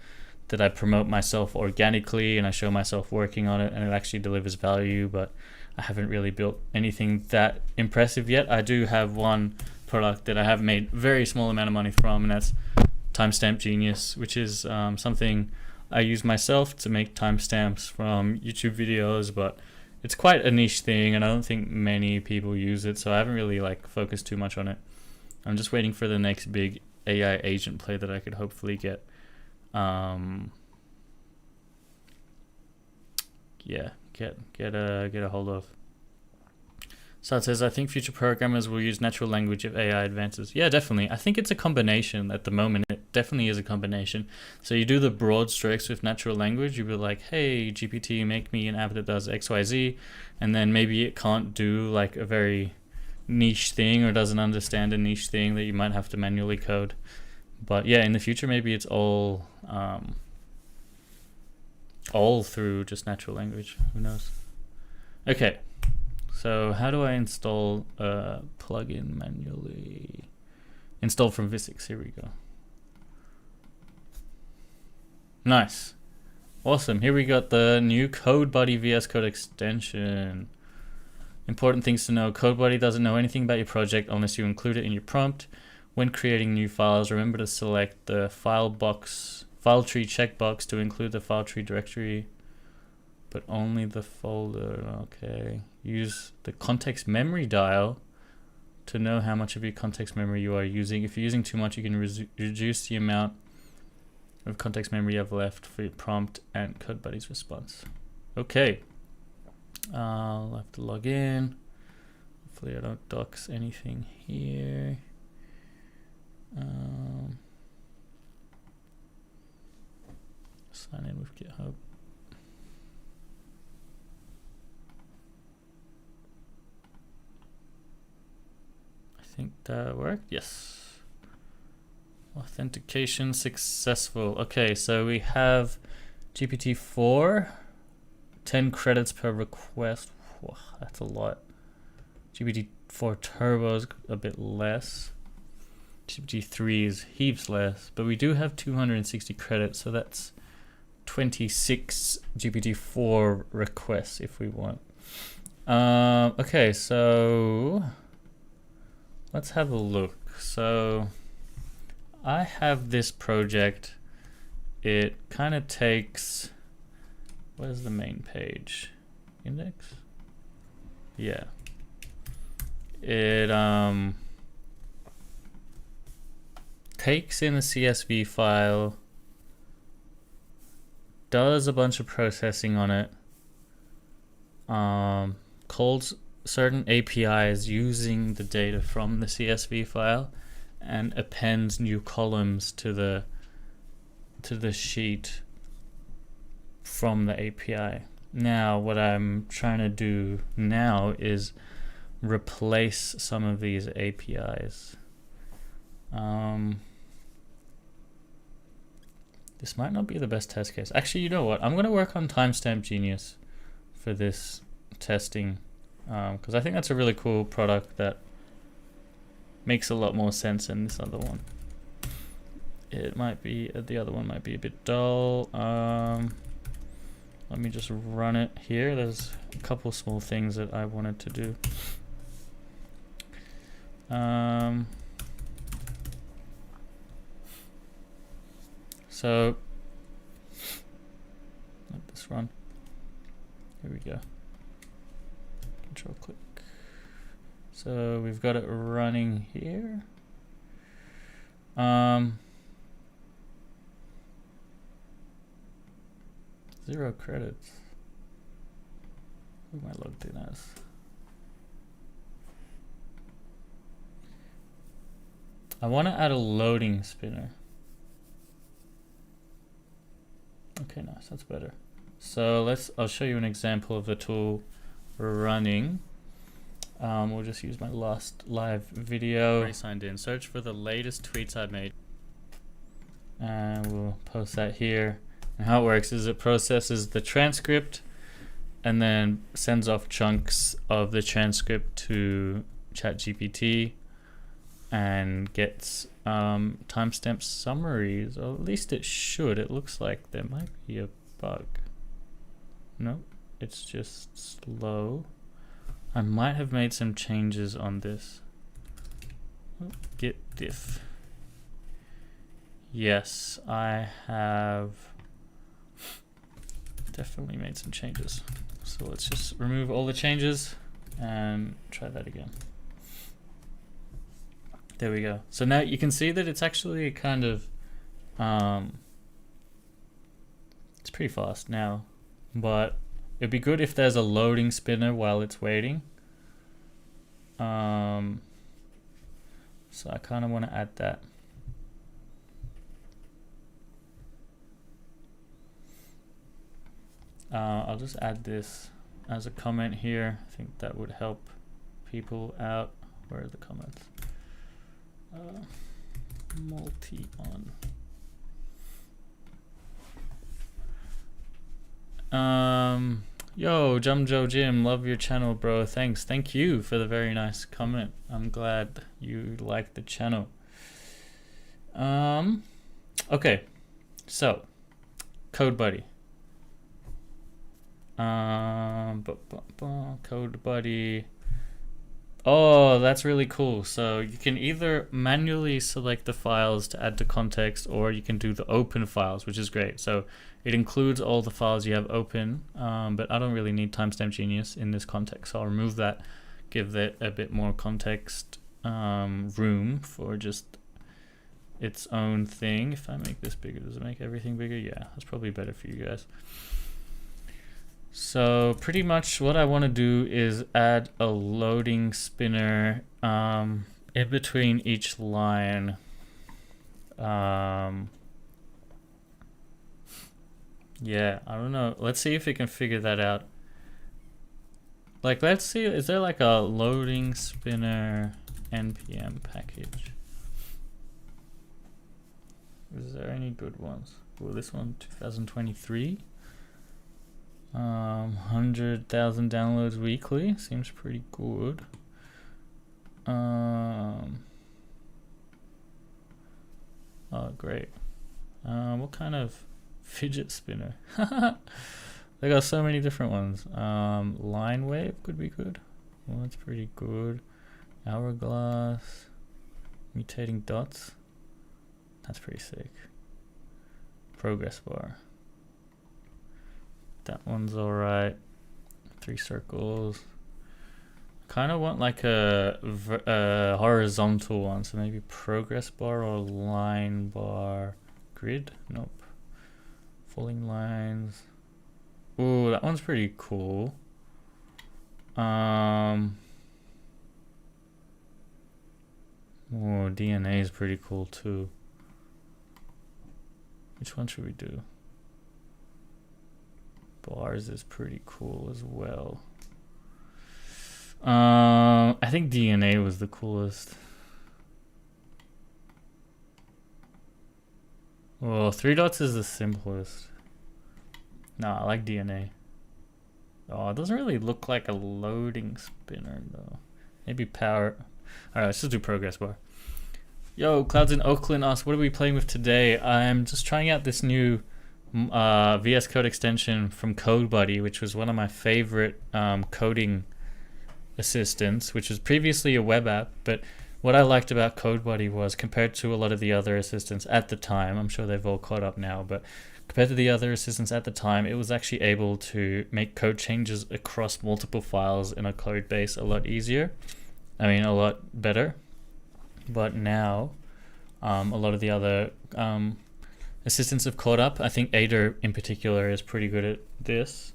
that I promote myself organically and I show myself working on it and it actually delivers value, but I haven't really built anything that impressive yet. I do have one product that I have made very small amount of money from, and that's Timestamp Genius, which is something I use myself to make timestamps from YouTube videos, but it's quite a niche thing and I don't think many people use it, so I haven't really like focused too much on it. I'm just waiting for the next big AI agent play that I could hopefully get get a hold of. So it says, I think future programmers will use natural language if AI advances. Yeah, definitely. I think it's a combination at the moment. It definitely is a combination. So you do the broad strokes with natural language. You be like, hey, GPT, make me an app that does XYZ. And then maybe it can't do like a very niche thing or doesn't understand a niche thing that you might have to manually code. But yeah, in the future, maybe it's all through just natural language. Who knows? Okay. So how do I install a plugin manually? Install from vscode. Here we go. Nice. Awesome. Here we got the new codebuddy vscode extension. Important things to know. codebuddy doesn't know anything about your project unless you include it in your prompt. When creating new files, remember to select the file tree checkbox to include the file tree directory, but only the folder. Okay. Use the context memory dial to know how much of your context memory you are using. If you're using too much, you can reduce the amount of context memory you have left for your prompt and codebuddy's response. Okay. I'll have to log in. Hopefully I don't dox anything here. Sign in with GitHub. I think that worked. Yes. Authentication successful. Okay, so we have GPT-4, 10 credits per request. Whoa, that's a lot. GPT-4 Turbo is a bit less. GPT-3 is heaps less, but we do have 260 credits, so that's 26 GPT-4 requests if we want. Okay, so let's have a look. So I have this project. It kind of takes, where's the main page? Index? Yeah. It takes in a CSV file, does a bunch of processing on it, calls certain APIs using the data from the CSV file, and appends new columns to the sheet from the API. Now, what I'm trying to do now is replace some of these APIs. This might not be the best test case. Actually, you know what? I'm going to work on Timestamp Genius for this testing, because I think that's a really cool product that makes a lot more sense than this other one. It might be, the other one might be a bit dull. Let me just run it here. There's a couple small things that I wanted to do. So let this run. Here we go. Control click. So we've got it running here. 0 credits. Who am I logged in as? I want to add a loading spinner. Okay, nice, that's better. So I'll show you an example of the tool running. We'll just use my last live video. Already signed in. Search for the latest tweets I've made. And we'll post that here. And how it works is it processes the transcript and then sends off chunks of the transcript to ChatGPT. and gets timestamp summaries, or at least it should. It looks like there might be a bug. Nope, it's just slow. I might have made some changes on this. Git diff. Yes, I have definitely made some changes. So let's just remove all the changes and try that again. There we go. So now you can see that it's actually kind of, it's pretty fast now, but it'd be good if there's a loading spinner while it's waiting. So I kind of want to add that. I'll just add this as a comment here. I think that would help people out. Where are the comments? Multi on. Yo, Jumjo Jim, love your channel, bro. Thanks. Thank you for the very nice comment. I'm glad you like the channel. Okay, so codebuddy. Codebuddy. Oh, that's really cool. So you can either manually select the files to add to context, or you can do the open files, which is great. So it includes all the files you have open, but I don't really need Timestamp Genius in this context. So I'll remove that, give it a bit more context room for just its own thing. If I make this bigger, does it make everything bigger? Yeah, that's probably better for you guys. So pretty much what I want to do is add a loading spinner in between each line. Yeah, I don't know. Let's see if we can figure that out. Like, let's see, is there like a loading spinner npm package? Is there any good ones? Oh, this one, 2023. 100,000 downloads weekly. Seems pretty good. Oh, great. What kind of fidget spinner? They got so many different ones. Line wave could be good. Well, that's pretty good. Hourglass. Mutating dots. That's pretty sick. Progress bar. That one's alright. 3 circles. Kind of want like a horizontal one, so maybe progress bar or line bar. Grid? Nope. Falling lines. Ooh, that one's pretty cool. Oh, DNA is pretty cool too. Which one should we do? Bars is pretty cool as well. I think DNA was the coolest. Well, 3 dots is the simplest. No, I like DNA. Oh, it doesn't really look like a loading spinner though. Maybe power. Alright, let's just do progress bar. Yo, Clouds in Oakland asks, what are we playing with today? I'm just trying out this new VS Code extension from CodeBuddy, which was one of my favorite coding assistants, which was previously a web app. But what I liked about CodeBuddy was, compared to a lot of the other assistants at the time, I'm sure they've all caught up now, but compared to the other assistants at the time, it was actually able to make code changes across multiple files in a code base a lot easier. I mean, a lot better. But now, a lot of the other assistants have caught up. I think Ada in particular is pretty good at this.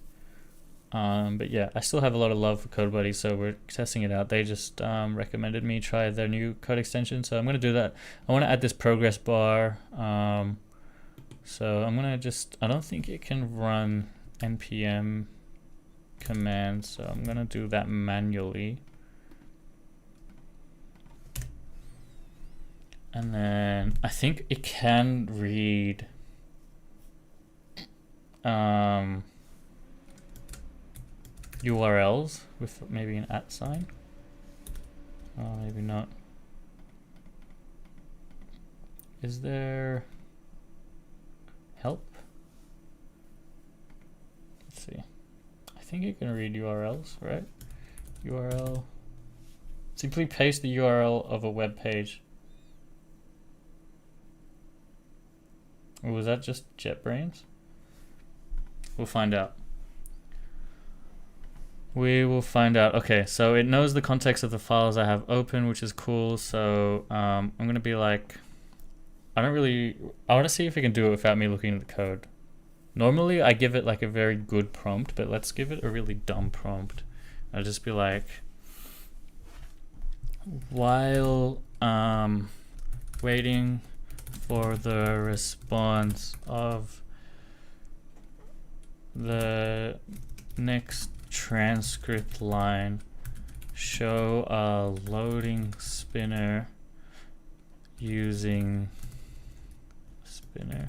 But yeah, I still have a lot of love for CodeBuddy, so we're testing it out. They just recommended me try their new code extension, so I'm going to do that. I want to add this progress bar. So I'm going to just, I don't think it can run npm commands, so I'm going to do that manually. And then I think it can read URLs with maybe an @ sign. Maybe not. Is there help? Let's see. I think you can read URLs, right? URL. Simply paste the URL of a web page. Or was that just JetBrains? We'll find out. We will find out. Okay, so it knows the context of the files I have open, which is cool. So I'm gonna be like, I want to see if it can do it without me looking at the code. Normally I give it like a very good prompt, but let's give it a really dumb prompt. I'll just be like, while waiting for the response of the next transcript line, show a loading spinner using spinner.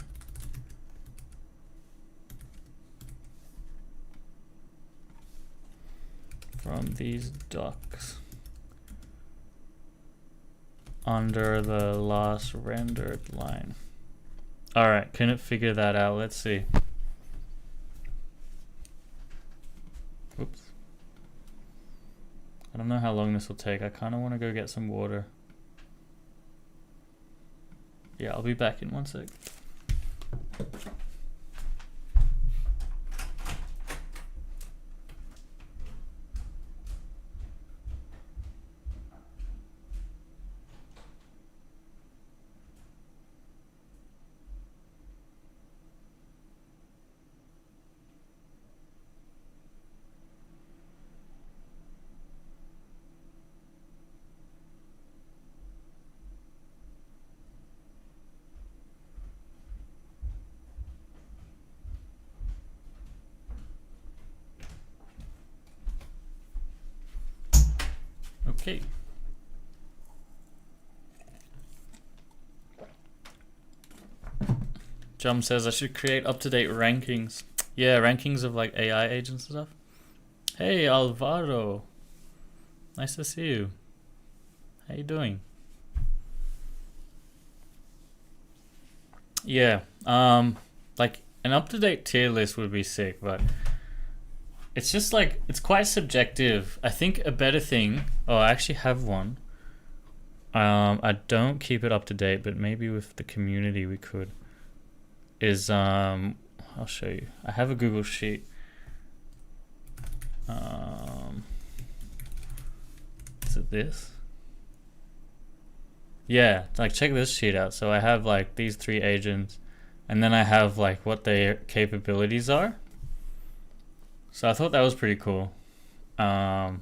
From these docs under the last rendered line. All right, can it figure that out? Let's see. Oops. I don't know how long this will take. I kind of want to go get some water. Yeah, I'll be back in 1 sec. Okay. Jum says I should create up-to-date rankings. Yeah, rankings of like AI agents and stuff. Hey, Alvaro. Nice to see you. How you doing? Yeah, like an up-to-date tier list would be sick, but it's just like, it's quite subjective. I think a better thing, oh, I actually have one. I don't keep it up to date, but maybe with the community we could. Is, I'll show you. I have a Google Sheet. Is it this? Yeah, like check this sheet out. So I have like these 3 agents, and then I have like what their capabilities are. So I thought that was pretty cool. So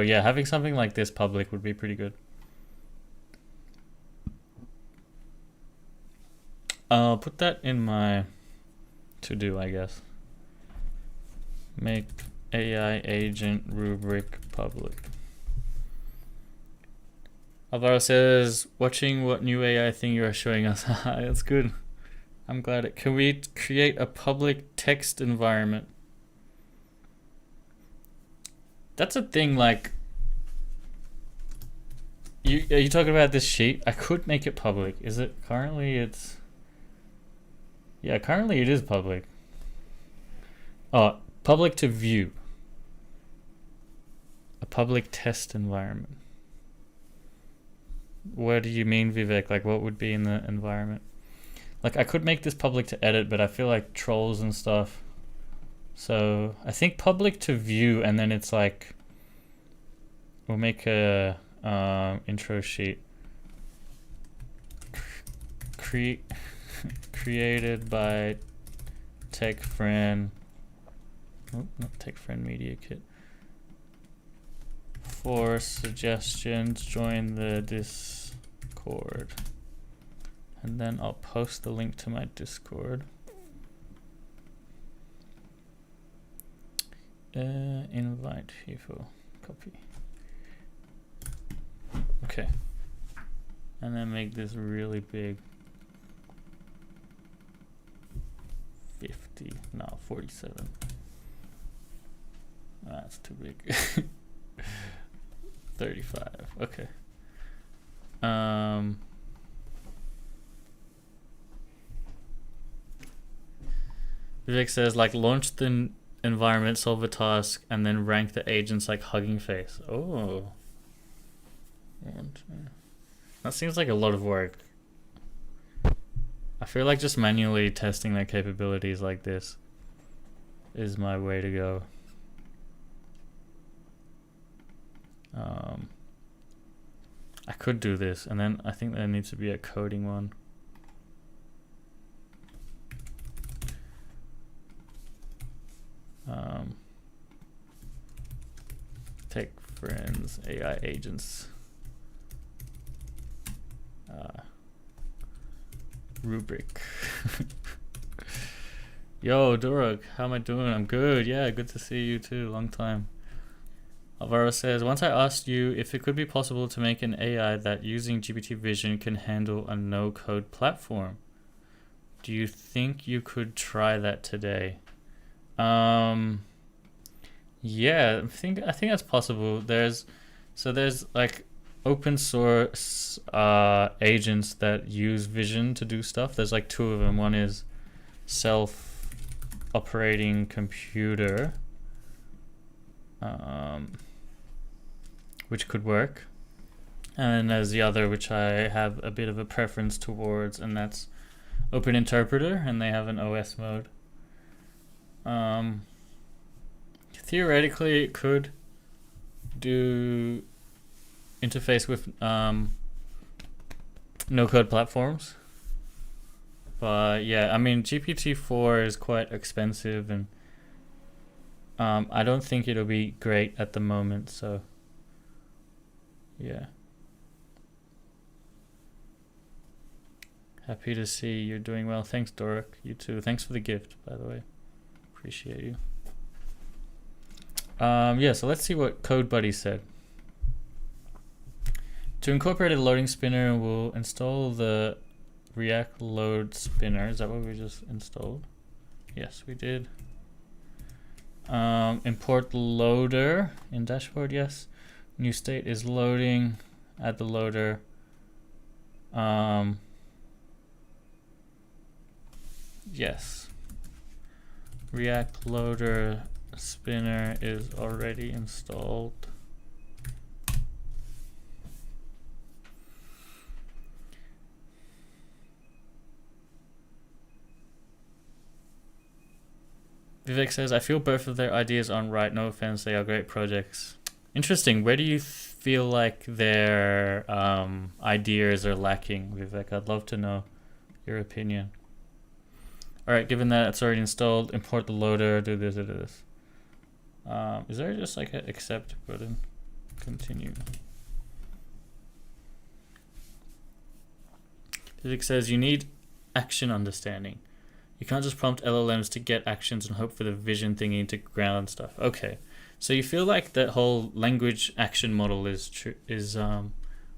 yeah, having something like this public would be pretty good. I'll put that in my to-do, I guess. Make AI agent rubric public. Alvaro says, watching what new AI thing you are showing us. That's good. I'm glad it. Can we create a public text environment? That's a thing, like, are you talking about this sheet? I could make it public. Is it currently? Yeah, currently it is public. Oh, public to view. A public test environment. What do you mean, Vivek? Like, what would be in the environment? Like, I could make this public to edit, but I feel like trolls and stuff. So I think public to view, and then it's like, we'll make a intro sheet. Created by TechFriend. Oh, not TechFriend Media Kit. For suggestions, join the Discord. And then I'll post the link to my Discord. Invite people. Copy. Okay. And then make this really big. 50. No, 47. That's too big. 35. Okay. Vivek says, like, launch the environment, solve a task, and then rank the agents like Hugging Face. Oh. That seems like a lot of work. I feel like just manually testing their capabilities like this is my way to go. I could do this, and then I think there needs to be a coding one. Tech friends, AI agents. Rubric. Yo, Durok, how am I doing? I'm good. Yeah, good to see you too. Long time. Alvaro says, once I asked you if it could be possible to make an AI that using GPT vision can handle a no-code platform. Do you think you could try that today? Yeah, I think that's possible. There's like open source agents that use vision to do stuff. There's like two of them. One is self-operating computer, which could work, and then there's the other which I have a bit of a preference towards, and that's Open Interpreter, and they have an OS mode. Theoretically, it could do interface with no-code platforms, but yeah, I mean GPT-4 is quite expensive, and I don't think it'll be great at the moment. So yeah, happy to see you're doing well. Thanks, Doric. You too. Thanks for the gift, by the way. Appreciate you. Yeah, so let's see what codebuddy said. To incorporate a loading spinner, we'll install the React load spinner. Is that what we just installed? Yes, we did. Import loader in dashboard. Yes. New state is loading. Add the loader. Yes. React loader spinner is already installed. Vivek says, I feel both of their ideas aren't right. No offense, they are great projects. Interesting. Where do you feel like their ideas are lacking, Vivek? I'd love to know your opinion. All right, given that it's already installed, import the loader, do this, do this. Is there just like an accept button? Continue. Physics says you need action understanding. You can't just prompt LLMs to get actions and hope for the vision thingy to ground stuff. Okay, so you feel like that whole language action model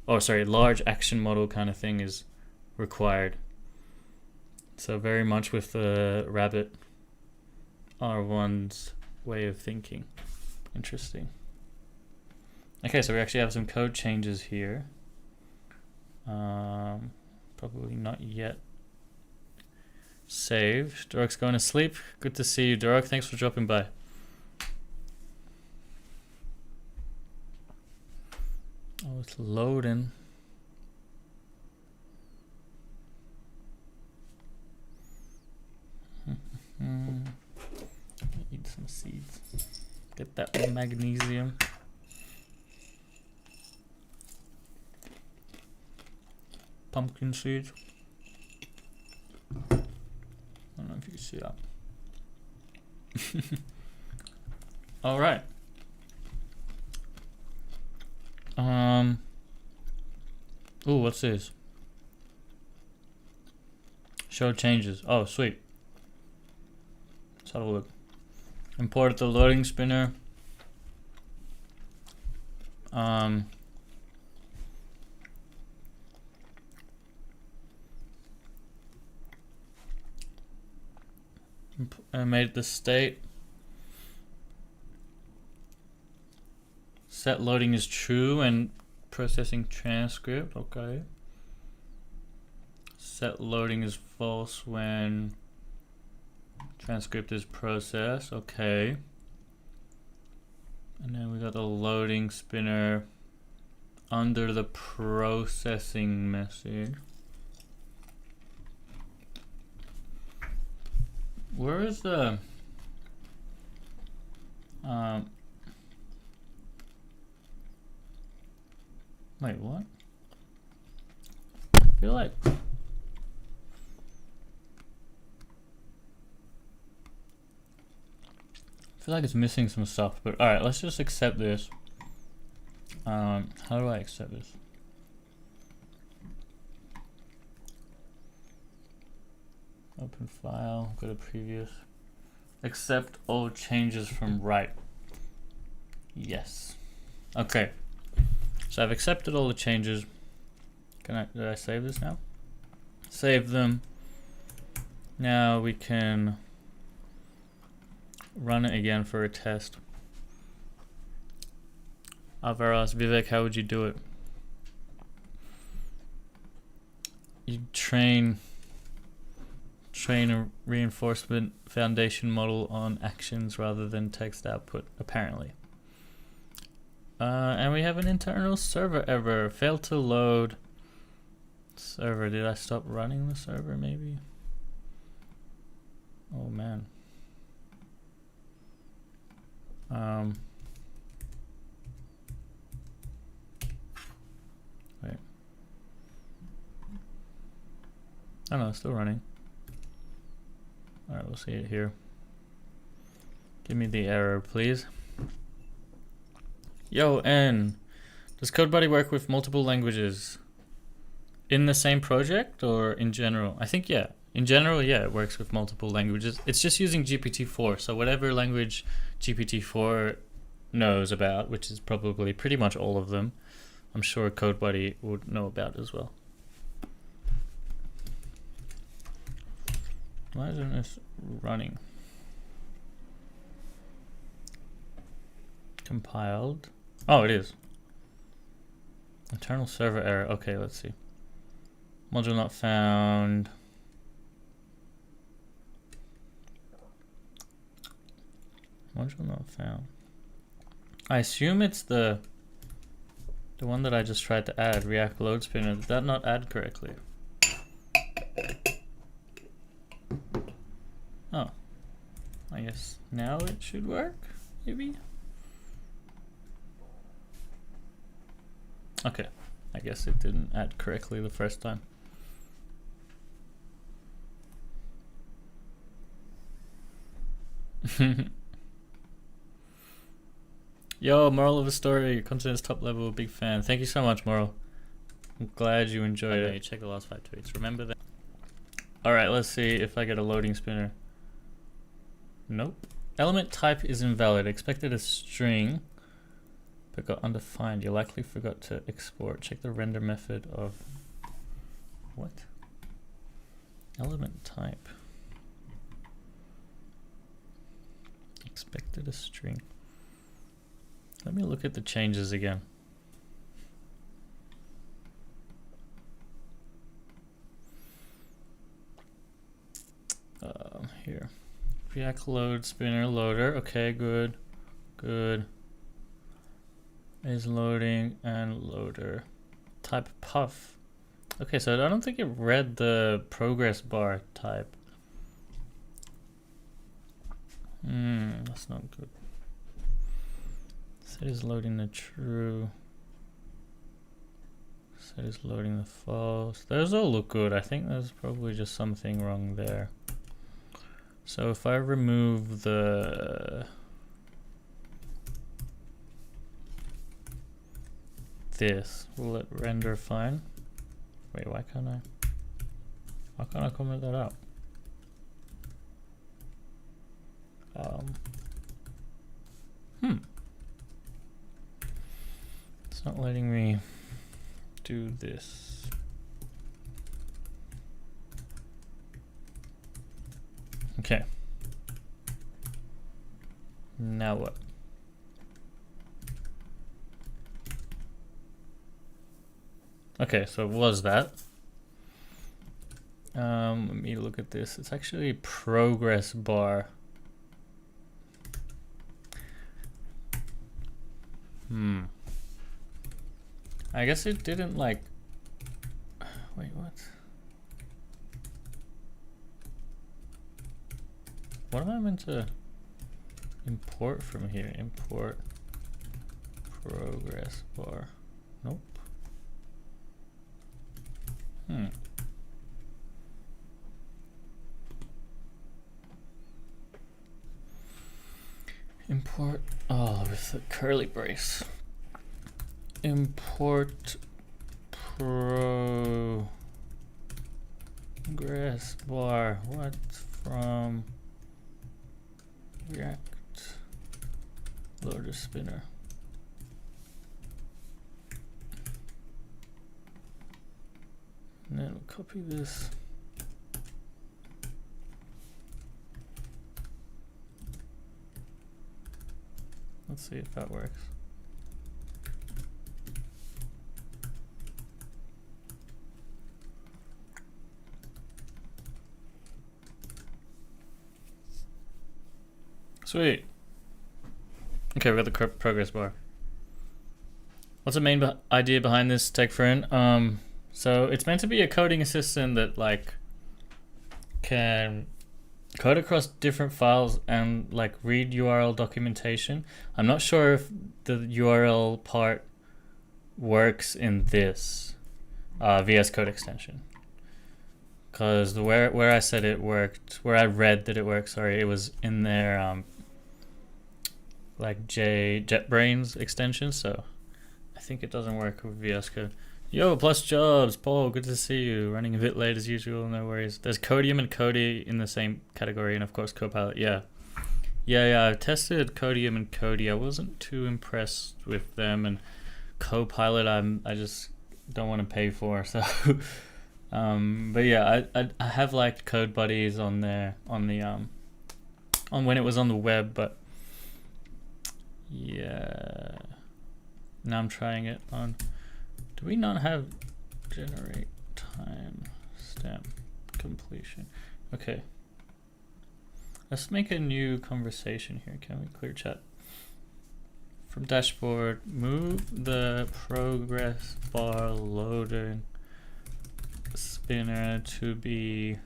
large action model kind of thing is required. So very much with the Rabbit R1's way of thinking. Interesting. Okay, so we actually have some code changes here. Probably not yet saved. Dorok's going to sleep. Good to see you, Dorok. Thanks for dropping by. Oh, it's loading. Eat some seeds. Get that magnesium. Pumpkin seeds. I don't know if you can see that. All right. Oh, what's this? Show changes. Oh, sweet. Let's have a look. Import the loading spinner. I made the state. Set loading is true, and processing transcript. Okay. Set loading is false when transcript is processed. Okay. And then we got the loading spinner under the processing message. Where is the wait, what? I feel like it's missing some stuff, but alright, let's just accept this. How do I accept this? Open file, go to previous. Accept all changes from right. Yes. Okay. So I've accepted all the changes. Did I save this now? Save them. Now we can run it again for a test. Alvaras, Vivek, how would you do it? You train a reinforcement foundation model on actions rather than text output, apparently. And we have an internal server error. Failed to load server. Did I stop running the server maybe? Oh man. Wait. Oh no, it's still running. Alright, we'll see it here. Give me the error, please. Yo, N. Does CodeBuddy work with multiple languages? In the same project or in general? I think, yeah. In general, yeah, it works with multiple languages. It's just using GPT-4, so whatever language GPT-4 knows about, which is probably pretty much all of them, I'm sure CodeBuddy would know about as well. Why isn't this running? Compiled. Oh, it is. Internal server error. Okay, let's see. Module not found. Module not found. I assume it's the one that I just tried to add, React Load Spinner. Did that not add correctly? Oh. I guess now it should work, maybe? Okay. I guess it didn't add correctly the first time. Yo, moral of the story, content is top level, big fan. Thank you so much, Moral. I'm glad you enjoyed it. Check the last 5 tweets. Remember that. Alright, let's see if I get a loading spinner. Nope. Element type is invalid. Expected a string, but got undefined. You likely forgot to export. Check the render method of what? Element type. Expected a string. Let me look at the changes again. Here. React load spinner loader. Okay, good. Good. Is loading and loader. Type puff. Okay, so I don't think it read the progress bar type. That's not good. Set is loading the true. Set is loading the false. Those all look good. I think there's probably just something wrong there. So if I remove the this, will it render fine? Wait, why can't I comment that out? It's not letting me do this. Okay. Now what? Okay, so it was that. Let me look at this. It's actually progress bar. I guess it didn't like. Wait, what? What am I meant to import from here? Import progress bar. Nope. Import, with the curly brace. Import progress bar. What from React loader spinner? And then we'll copy this. Let's see if that works. Sweet. Okay, we got the progress bar. What's the main idea behind this tech friend? So it's meant to be a coding assistant that like can code across different files and like read URL documentation. I'm not sure if the URL part works in this VS Code extension, because where I said it worked, where I read that it worked, sorry, it was in their like JetBrains extension. So I think it doesn't work with VS Code. Yo, plus jobs, Paul, good to see you. Running a bit late as usual, no worries. There's Codium and Kodi in the same category, and of course Copilot, yeah. I've tested Codium and Kodi. I wasn't too impressed with them, and Copilot I just don't want to pay for, so. But yeah, I have liked codebuddies on there, on when it was on the web, but yeah. Now I'm trying it on. Do we not have generate time stamp completion? Okay. Let's make a new conversation here. Can we clear chat? From dashboard, move the progress bar loading spinner to be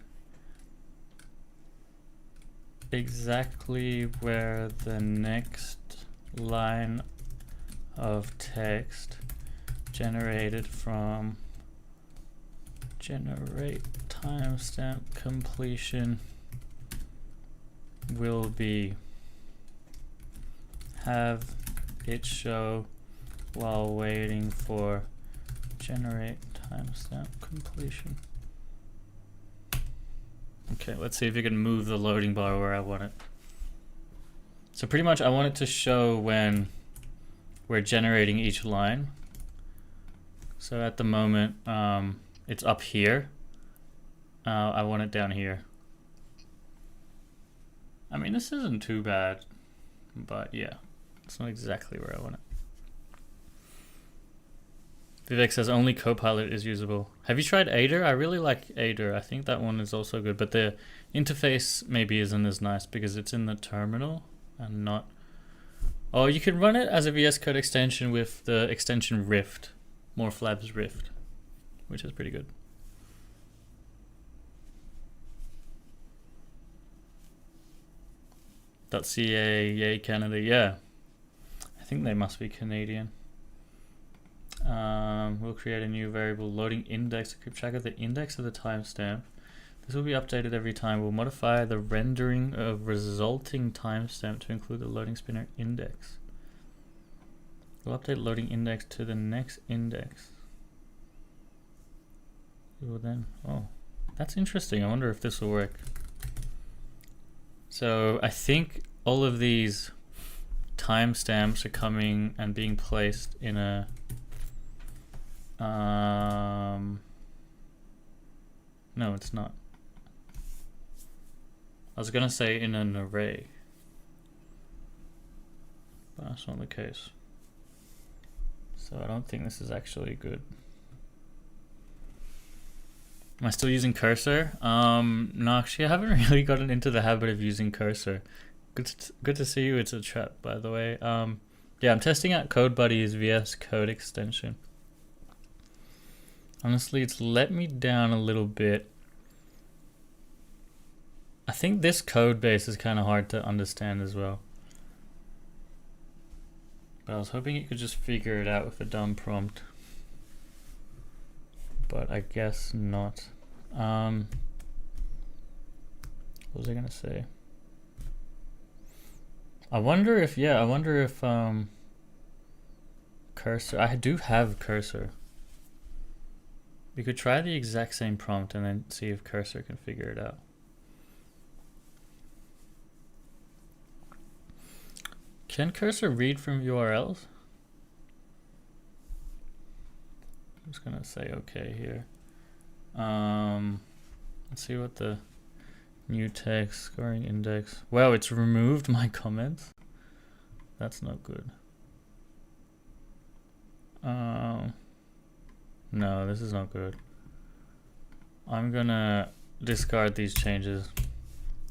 exactly where the next line of text generated from generate timestamp completion will be. Have it show while waiting for generate timestamp completion. Okay, let's see if you can move the loading bar where I want it. So pretty much I want it to show when we're generating each line. So at the moment, it's up here. I want it down here. I mean, this isn't too bad, but yeah, it's not exactly where I want it. Vivek says only Copilot is usable. Have you tried Aider? I really like Aider. I think that one is also good, but the interface maybe isn't as nice because it's in the terminal and not. Oh, you can run it as a VS Code extension with the extension Rift. Morphlabs Rift, which is pretty good. .ca, yay Canada, yeah. I think they must be Canadian. We'll create a new variable loading index to keep track of the index of the timestamp. This will be updated every time. We'll modify the rendering of resulting timestamp to include the loading spinner index. We'll update loading index to the next index. We will then, oh, that's interesting. I wonder if this will work. So I think all of these timestamps are coming and being placed in a no, it's not. I was gonna say in an array, but that's not the case. So I don't think this is actually good. Am I still using cursor? No, actually, I haven't really gotten into the habit of using cursor. Good to see you. It's a trap, by the way. Yeah, I'm testing out codebuddy's VS Code extension. Honestly, it's let me down a little bit. I think this code base is kind of hard to understand as well. But I was hoping it could just figure it out with a dumb prompt. But I guess not. What was I gonna say? I wonder if cursor, I do have cursor. We could try the exact same prompt and then see if cursor can figure it out. Can cursor read from URLs? I'm just gonna say okay here. Let's see what the new text scoring index. Wow, it's removed my comments. That's not good. No, this is not good. I'm gonna discard these changes.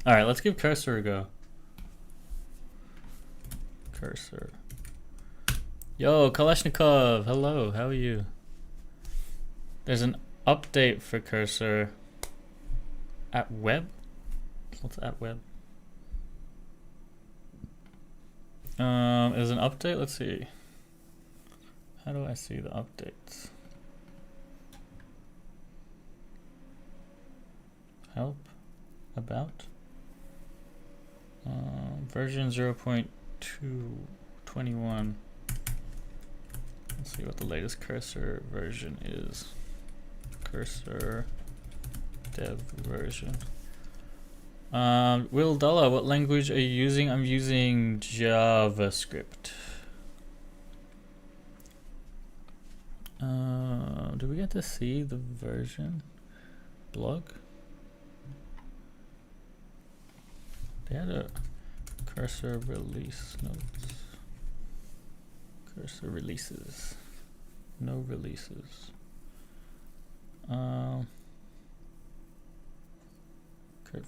All right, let's give cursor a go. Cursor. Yo, Kalashnikov, hello, how are you? There's an update for cursor at web. What's at web? There's an update. Let's see. How do I see the updates? Help. About. Version 0.221. Let's see what the latest cursor version is. Cursor dev version. Will Dollar, what language are you using? I'm using JavaScript. Do we get to see the version blog? They had a cursor release notes. Cursor releases. No releases.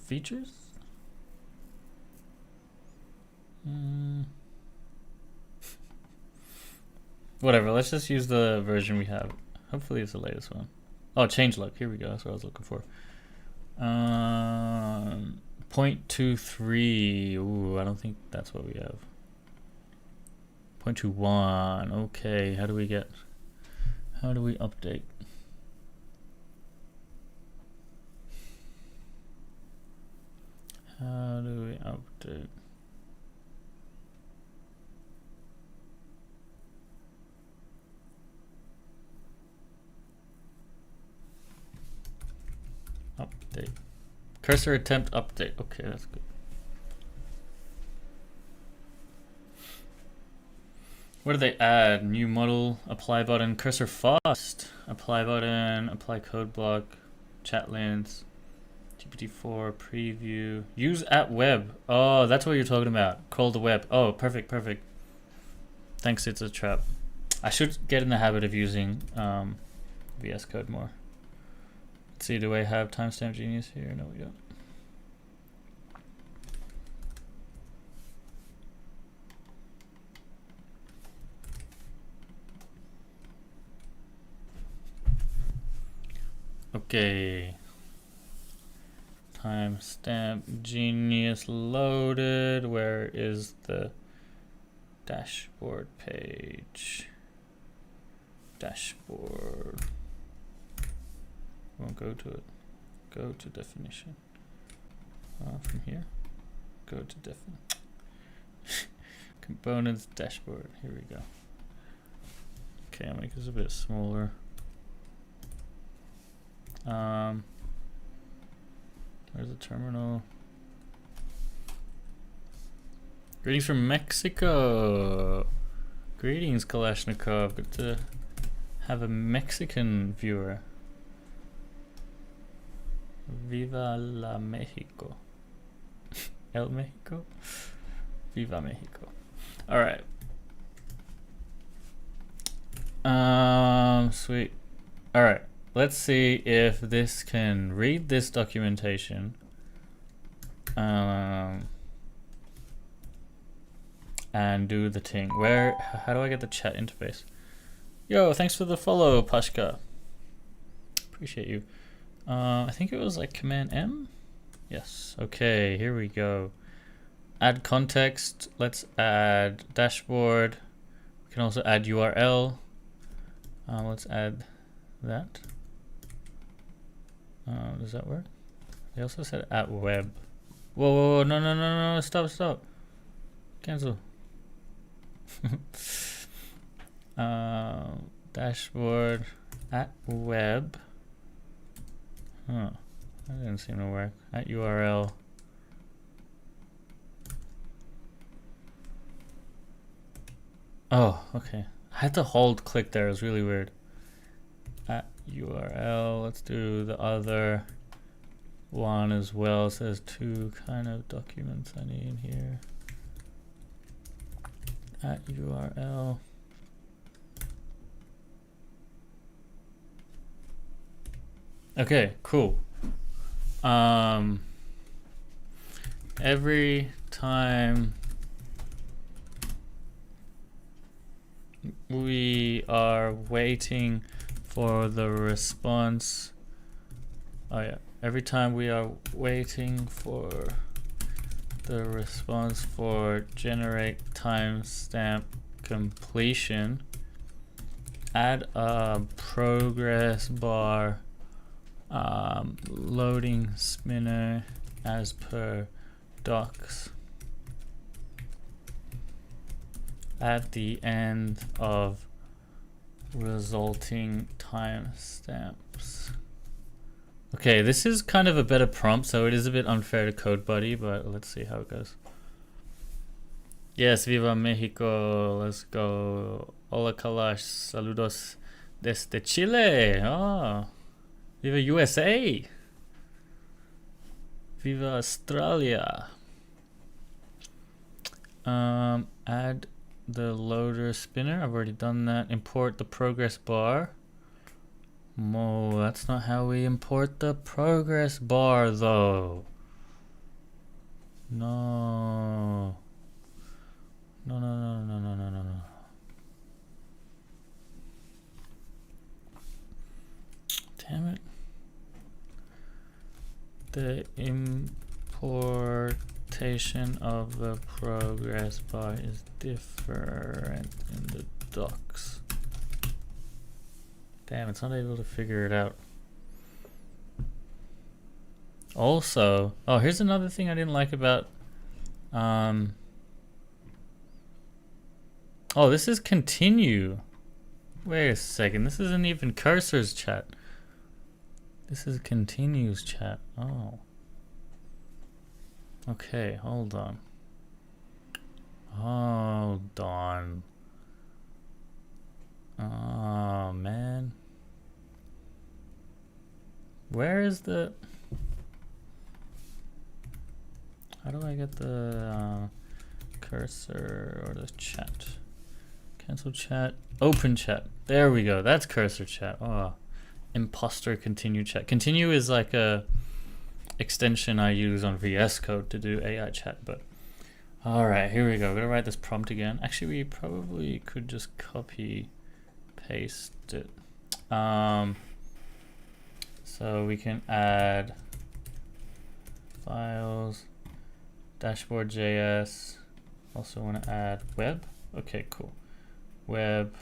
Features? Whatever, let's just use the version we have. Hopefully it's the latest one. Oh, changelog, here we go, that's what I was looking for. 0.23, ooh, I don't think that's what we have. 0.21, okay, how do we update? How do we update? Update. Cursor attempt update. Okay, that's good. What do they add? New model, apply button, cursor fast, apply button, apply code block, chat lens. GPT-4 preview. Use at web. Oh, that's what you're talking about. Crawl the web. Oh, perfect, perfect. Thanks, it's a trap. I should get in the habit of using VS Code more. Let's see, do I have timestamp genius here? No, we don't. Okay. Timestamp genius loaded. Where is the dashboard page? Dashboard. Won't go to it. Go to definition. From here. Go to definition. Components dashboard. Here we go. Okay, I'll make this a bit smaller. Where's the terminal? Greetings from Mexico. Greetings, Kalashnikov. Good to have a Mexican viewer. Viva la Mexico. El Mexico? Viva Mexico. Alright. Sweet. Alright. let's see if this can read this documentation. And do the thing. How do I get the chat interface? Yo, thanks for the follow, Pashka. Appreciate you. I think it was like Command M? Yes. Okay, here we go. Add context. Let's add dashboard. We can also add URL. Let's add that. Does that work? They also said at web. Whoa, whoa, whoa, no, no, no, no, stop. Cancel. Dashboard at web. Huh, that didn't seem to work. At URL. Oh, okay. I had to hold click there. It was really weird. At URL. Let's do the other one as well. It says 2 kind of documents I need here. At URL. Okay, cool. Every time we are waiting for the response, every time we are waiting for the response for generate timestamp completion, add a progress bar loading spinner as per docs at the end of resulting timestamps. Okay, this is kind of a better prompt, so it is a bit unfair to codebuddy, but let's see how it goes. Yes, viva Mexico, let's go. Hola Kalash, saludos desde Chile. Oh, viva USA. Viva Australia. Add the loader spinner. I've already done that. Import the progress bar. Mo, that's not how we import the progress bar though. No. No. Damn it. The importation of the progress bar is different in the docs. Damn, it's not able to figure it out. Also, oh, here's another thing I didn't like about, oh, this is continue. Wait a second, this isn't even cursor's chat. This is continues chat. Oh. Okay, hold on. Hold on. Oh, man. Where is the... How do I get the cursor or the chat? Cancel chat. Open chat. There we go. That's cursor chat. Oh. Imposter continue chat. Continue is like a extension I use on vscode to do AI chat, but alright, here we go. I'm gonna write this prompt again. Actually, we probably could just copy paste it. So we can add files, dashboard.js. Also want to add web. Okay, cool. Web.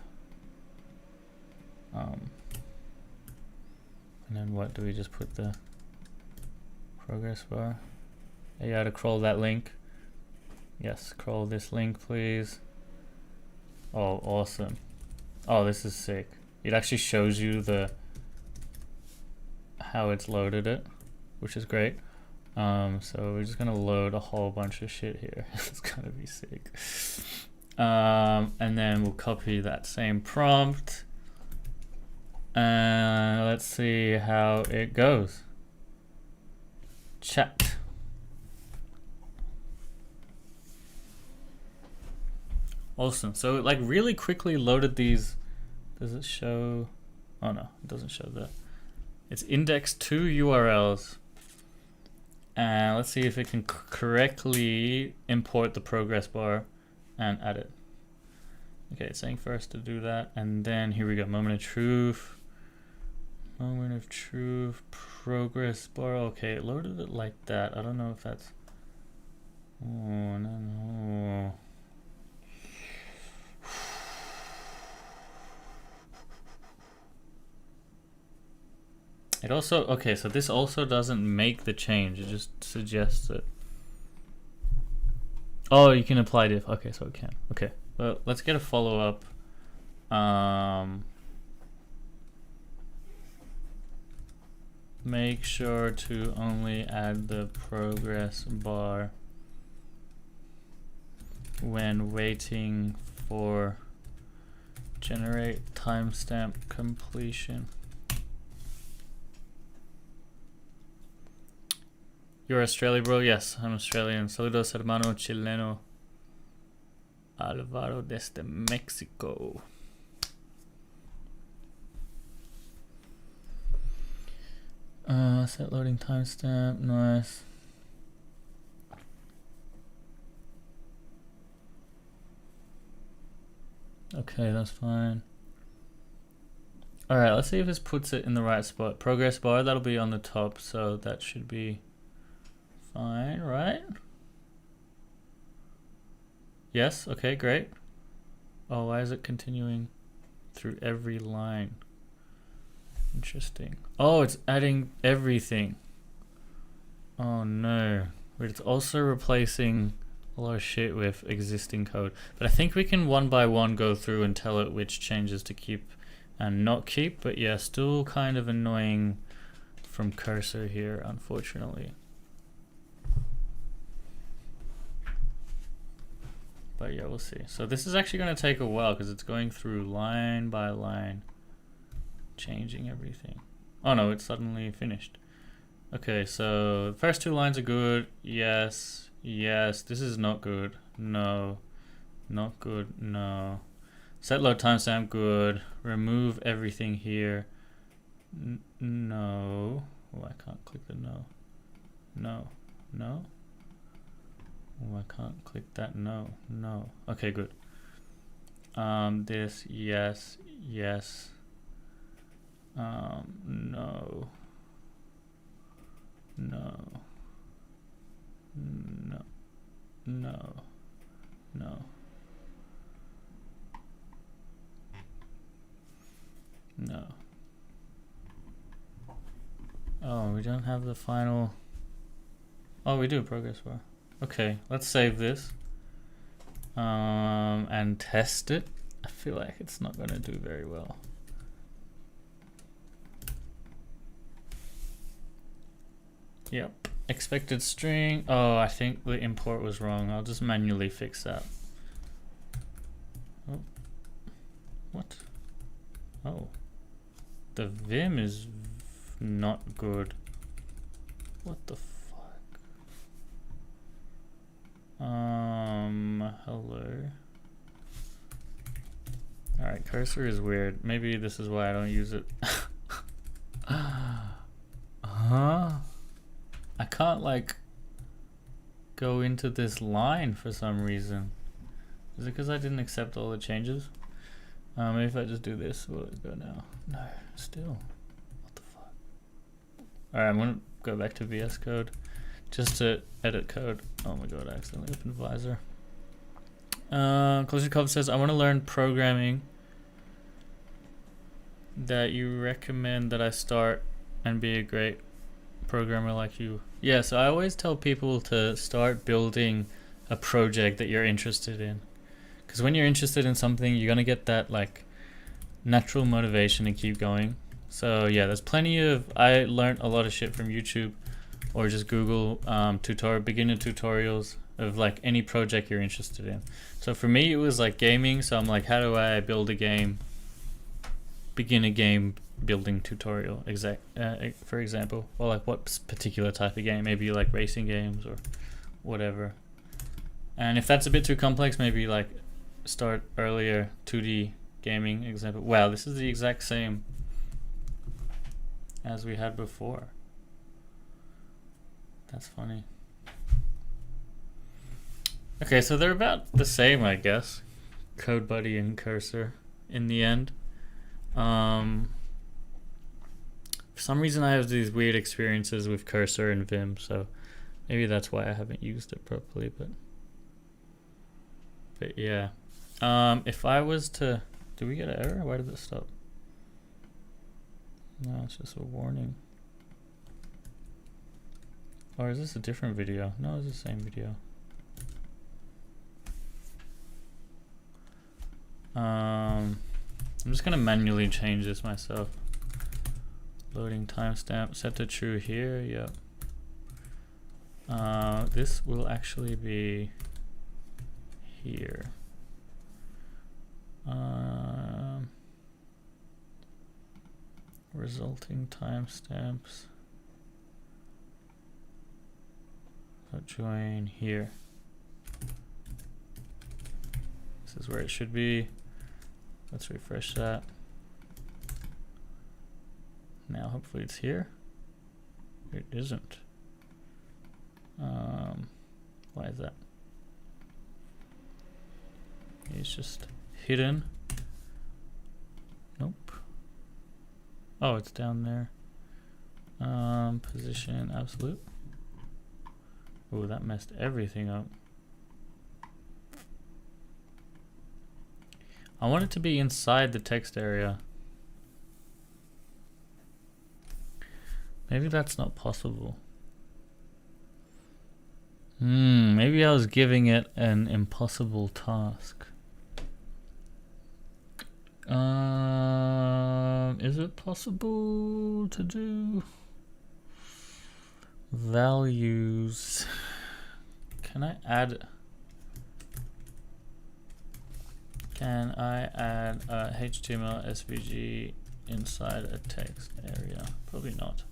And then what do we just put the progress bar? You gotta crawl that link. Yes, crawl this link, please. Oh, awesome. Oh, this is sick. It actually shows you the how it's loaded it, which is great. So we're just gonna load a whole bunch of shit here. It's gonna be sick. And then we'll copy that same prompt. And let's see how it goes. Chat. Awesome. So it like really quickly loaded these. Does it show? Oh no, it doesn't show It's indexed 2 URLs. And let's see if it can correctly import the progress bar and add it. Okay, it's saying first to do that, and then here we go, moment of truth. Moment of truth, progress bar. Okay, it loaded it like that. I don't know if that's... Oh, no. It also, okay, so this also doesn't make the change, it just suggests it. Oh, you can apply diff. Okay, so it can. Okay, well, let's get a follow-up. Make sure to only add the progress bar when waiting for generate timestamp completion. You're Australian, bro? Yes, I'm Australian. Saludos, hermano chileno. Alvaro desde Mexico. Set loading timestamp. Nice. Okay, that's fine. Alright, let's see if this puts it in the right spot. Progress bar, that'll be on the top, so that should be fine, right? Yes, okay, great. Oh, why is it continuing through every line? Interesting. Oh, it's adding everything. Oh no. But it's also replacing a lot of shit with existing code. But I think we can one by one go through and tell it which changes to keep and not keep. But yeah, still kind of annoying from cursor here, unfortunately. But yeah, we'll see. So this is actually going to take a while because it's going through line by line, changing everything. Oh no, it's suddenly finished. Okay, so the first 2 lines are good. Yes, yes. This is not good. No, not good. No. Set load timestamp, good. Remove everything here. No. Oh, I can't click the no. No. No. Oh, I can't click that. No. No. Okay, good. This, yes, yes. No. No. No. No. No. No. Oh, we don't have the final... Oh, we do, progress bar. Okay, let's save this. And test it. I feel like it's not going to do very well. Yep. Expected string. Oh, I think the import was wrong. I'll just manually fix that. Oh. What? Oh. The Vim is not good. What the fuck? Hello. Alright, cursor is weird. Maybe this is why I don't use it. Huh? I can't like go into this line for some reason. Is it because I didn't accept all the changes? Maybe if I just do this, will it go now? No, still. What the fuck? Alright, I'm gonna go back to vscode just to edit code. Oh my god, I accidentally opened visor. Kolzhikov says, I want to learn programming that you recommend that I start and be a great programmer like you. Yeah, so I always tell people to start building a project that you're interested in. Because when you're interested in something, you're going to get that like natural motivation to keep going. So yeah, there's plenty of, I learned a lot of shit from YouTube or just Google beginner tutorials of like any project you're interested in. So for me, it was like gaming. So I'm like, how do I build a game? Begin a game building tutorial, for example, or like what particular type of game, maybe like racing games or whatever. And if that's a bit too complex, maybe like start earlier 2D gaming example. Wow, this is the exact same as we had before. That's funny. Okay, so they're about the same, I guess. CodeBuddy and Cursor in the end. For some reason I have these weird experiences with Cursor and Vim, so maybe that's why I haven't used it properly, but yeah. If I was to, do we get an error? Why did this stop? No, it's just a warning. Or is this a different video? No, it's the same video. I'm just gonna manually change this myself. Loading timestamp, set to true here, yep. This will actually be here. Resulting timestamps. So join here. This is where it should be. Let's refresh that. Now hopefully it's here. It isn't. Why is that? It's just hidden. Nope. Oh, it's down there. Position absolute. Oh, that messed everything up. I want it to be inside the text area. Maybe that's not possible. Maybe I was giving it an impossible task. Is it possible to do values? Can I add a HTML SVG inside a text area? Probably not.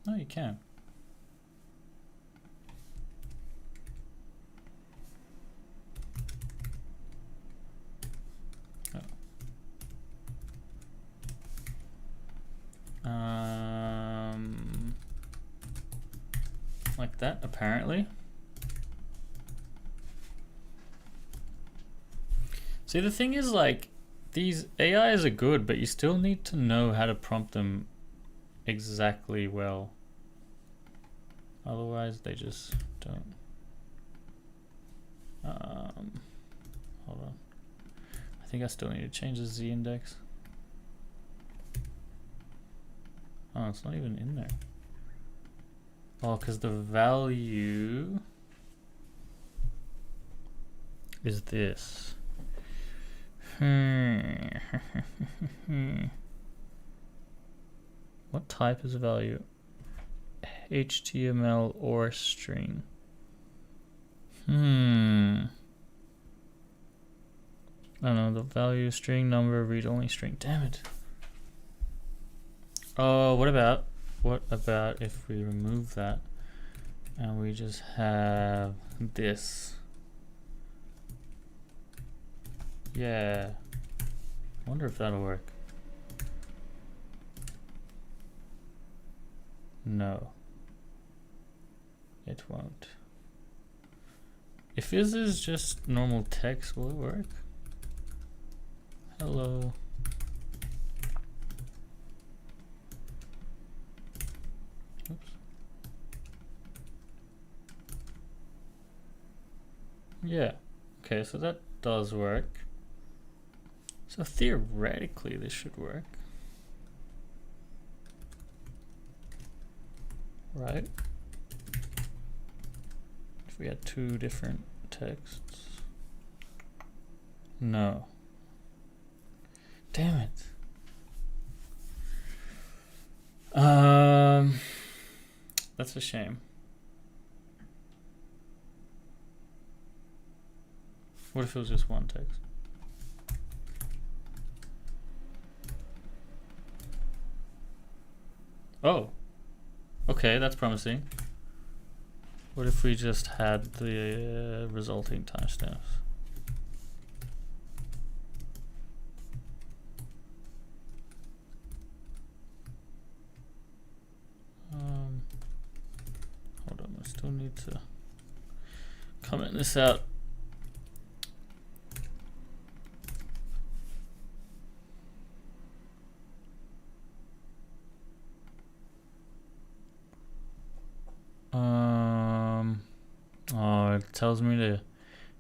No, you can. Oh. Like that, apparently. See, the thing is, like, these AIs are good, but you still need to know how to prompt them exactly well. Otherwise, they just don't. Hold on. I think I still need to change the Z index. Oh, it's not even in there. Oh, because the value is this. What type is value? HTML or string? I don't know, the value, string, number, read only string. Damn it. Oh, what about if we remove that and we just have this? Yeah. I wonder if that'll work. No. It won't. If this is just normal text, will it work? Hello. Oops. Yeah. Okay, so that does work. So theoretically this should work. Right? If we had two different texts. No. Damn it. That's a shame. What if it was just one text? Oh. Okay, that's promising. What if we just had the resulting timestamps? Hold on, I still need to comment this out. Oh, it tells me to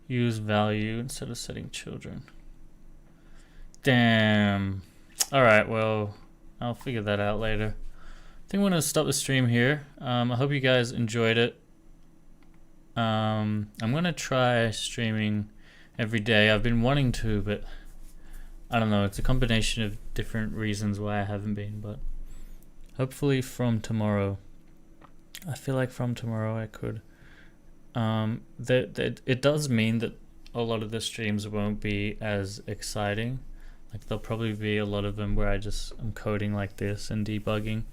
use value instead of setting children. Damn. Alright, well, I'll figure that out later. I think I'm going to stop the stream here. I hope you guys enjoyed it. I'm going to try streaming every day. I've been wanting to, but I don't know. It's a combination of different reasons why I haven't been, but hopefully from tomorrow. I feel like from tomorrow I could. It does mean that a lot of the streams won't be as exciting. Like there'll probably be a lot of them where I'm coding like this and debugging,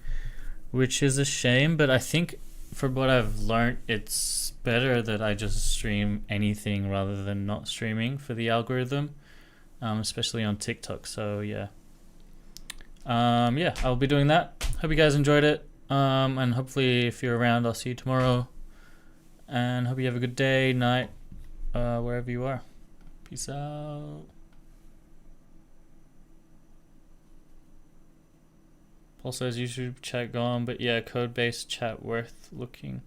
which is a shame, but I think from what I've learned, it's better that I just stream anything rather than not streaming for the algorithm, especially on TikTok. So yeah, I'll be doing that. Hope you guys enjoyed it, and hopefully if you're around, I'll see you tomorrow, and hope you have a good day, night, wherever you are. Peace out. Also, as YouTube chat gone, but yeah, code-based chat worth looking.